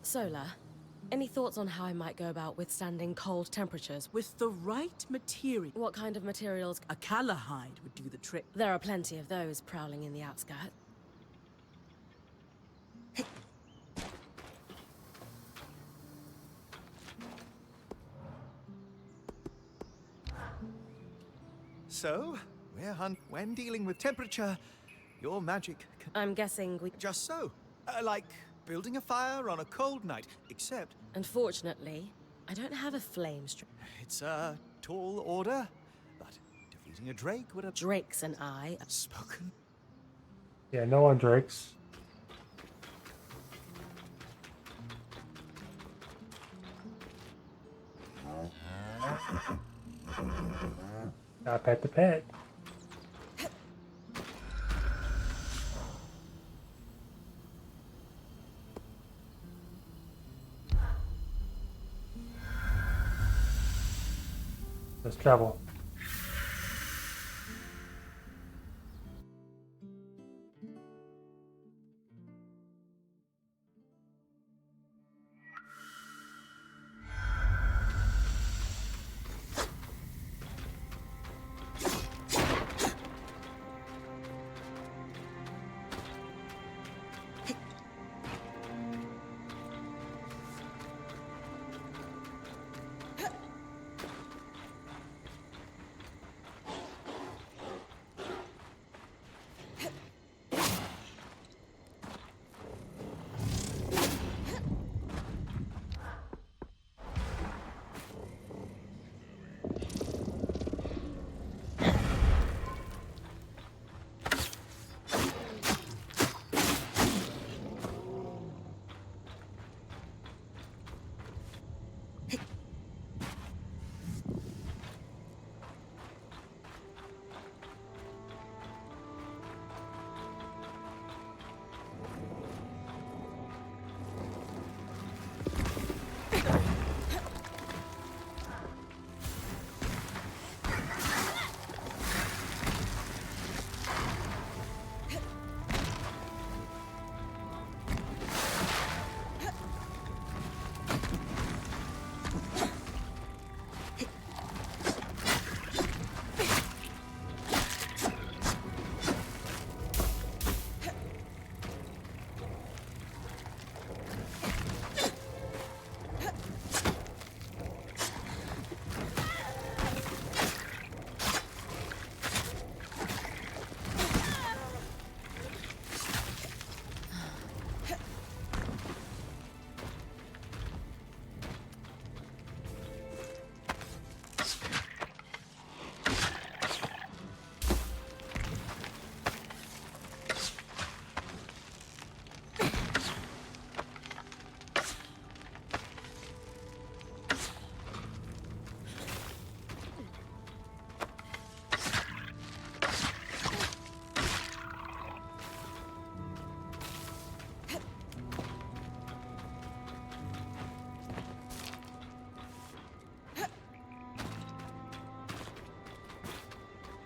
Solar, any thoughts on how I might go about withstanding cold temperatures? With the right material, What kind of materials? a callahide would do the trick. There are plenty of those prowling in the outskirts. So, when dealing with temperature, your magic can... I'm guessing we... Just so. Like building a fire on a cold night, except Unfortunately, I don't have a flame string. it's a tall order, but defeating a drake would have Drakes and I... spoken. Yeah, no on Drakes. Gotta pet the pet. Let's travel.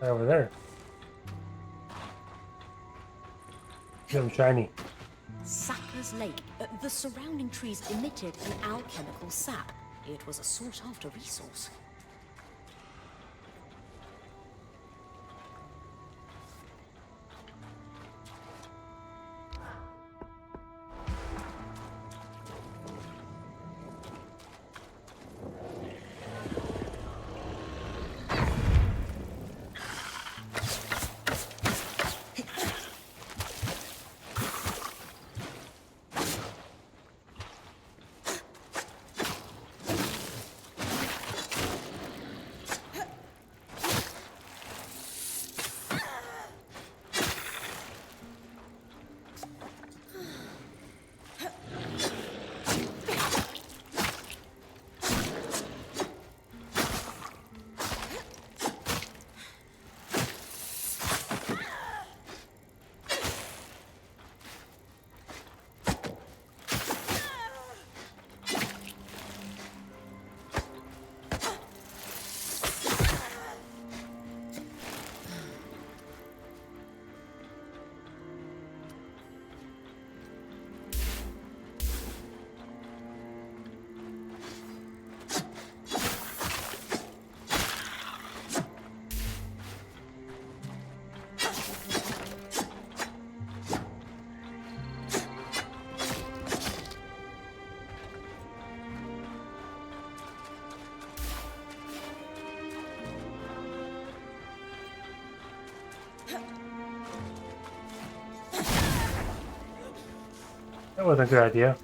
Right over there. Something shiny. Sapper's Lake. The surrounding trees emitted an alchemical sap. It was a sought-after resource. That wasn't a good idea.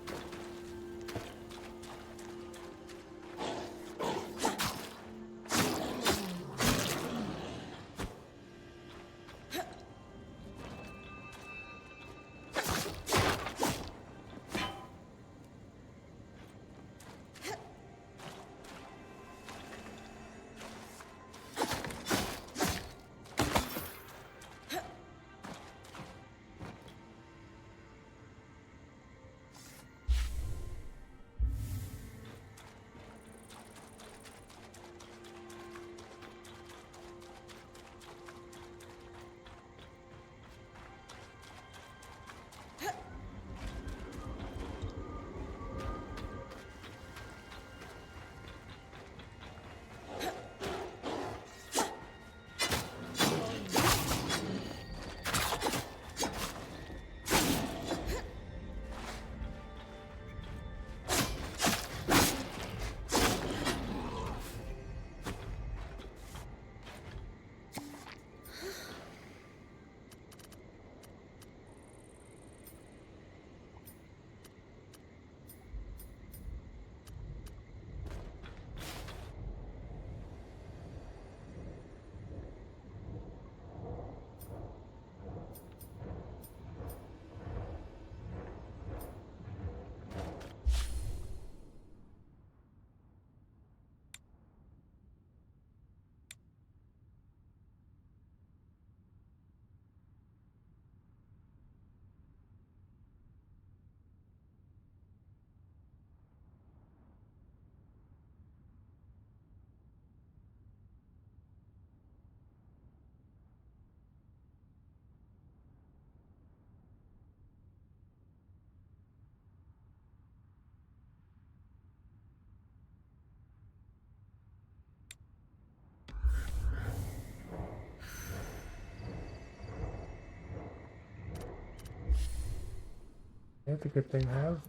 That's a good thing to have.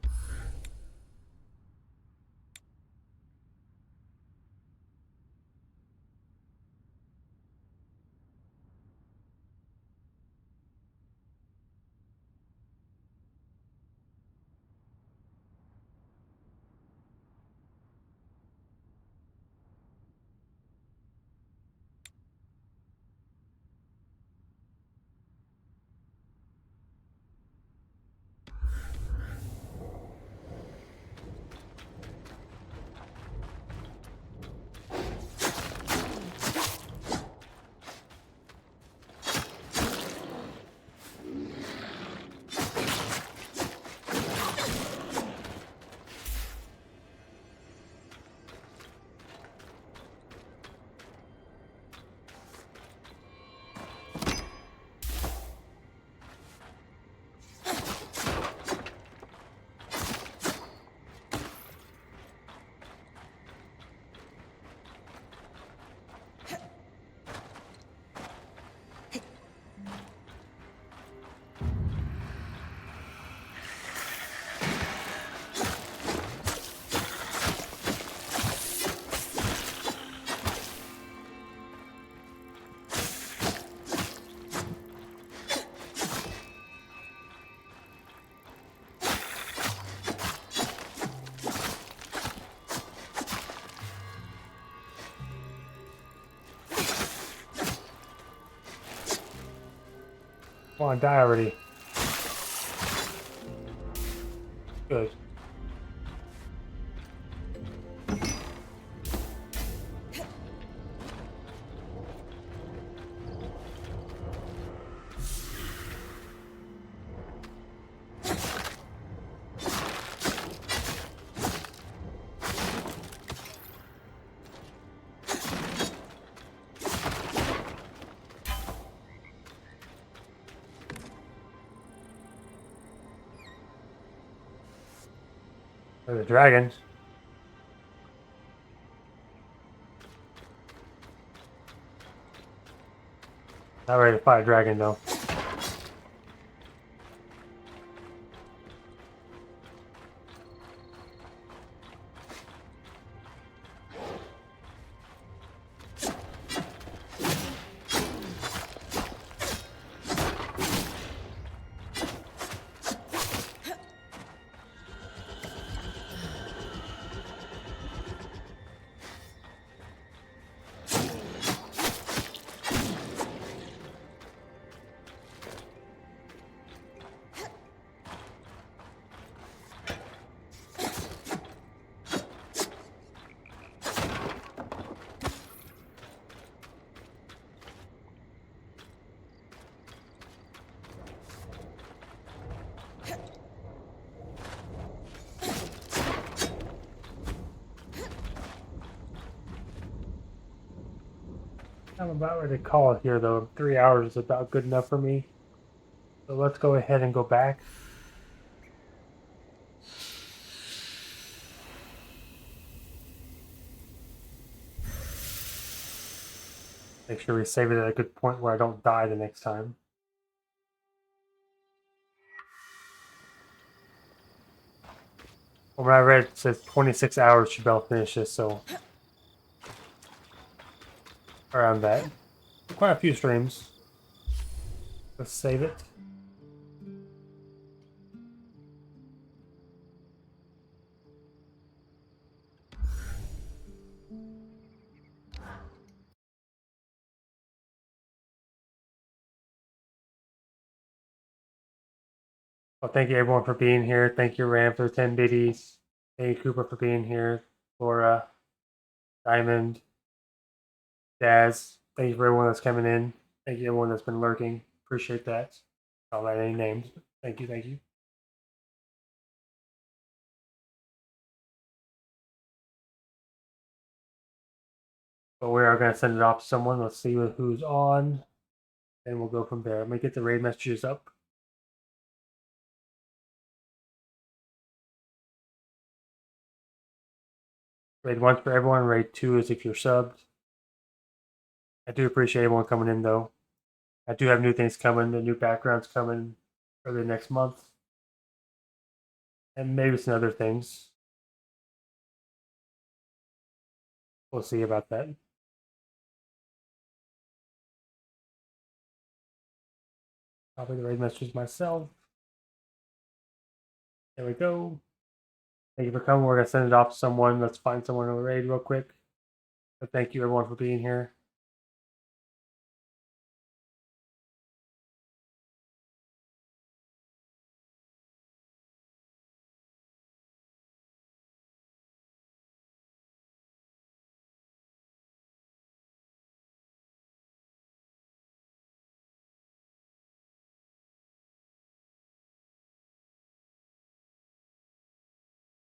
Come on, die already. Good. There's the dragons. Not ready to fight a dragon though. I'm about ready to call it here though. 3 hours is about good enough for me. So let's go ahead and go back. Make sure we save it at a good point where I don't die the next time. Well, when I read it says 26 hours should be able to finish this, so around that. Quite a few streams. Let's save it. Well, thank you everyone for being here. Thank you, Ram, for the 10 biddies. Thank you, Cooper, for being here. Laura, Diamond, Daz. Thank you for everyone that's coming in. Thank you everyone that's been lurking. Appreciate that. I'll let any names, but thank you, thank you. But we are going to send it off to someone. Let's see who's on. And we'll go from there. Let me get the raid messages up. Raid 1's for everyone. Raid 2 is if you're subbed. I do appreciate everyone coming in, though. I do have new things coming. The new backgrounds coming early next month. And maybe some other things. We'll see about that. Copy the raid messages myself. There we go. Thank you for coming. We're going to send it off to someone. Let's find someone in the raid real quick. But thank you everyone for being here.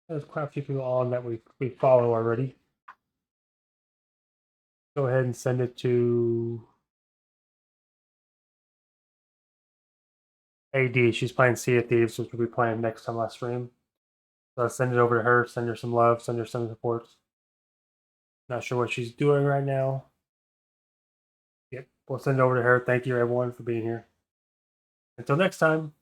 There's quite a few people on that we follow already. Go ahead and send it to AD. She's playing Sea of Thieves, which we'll be playing next time I stream. So I'll send it over to her, send her some love, send her some support. Not sure what she's doing right now. Yep, we'll send it over to her. Thank you everyone for being here. Until next time.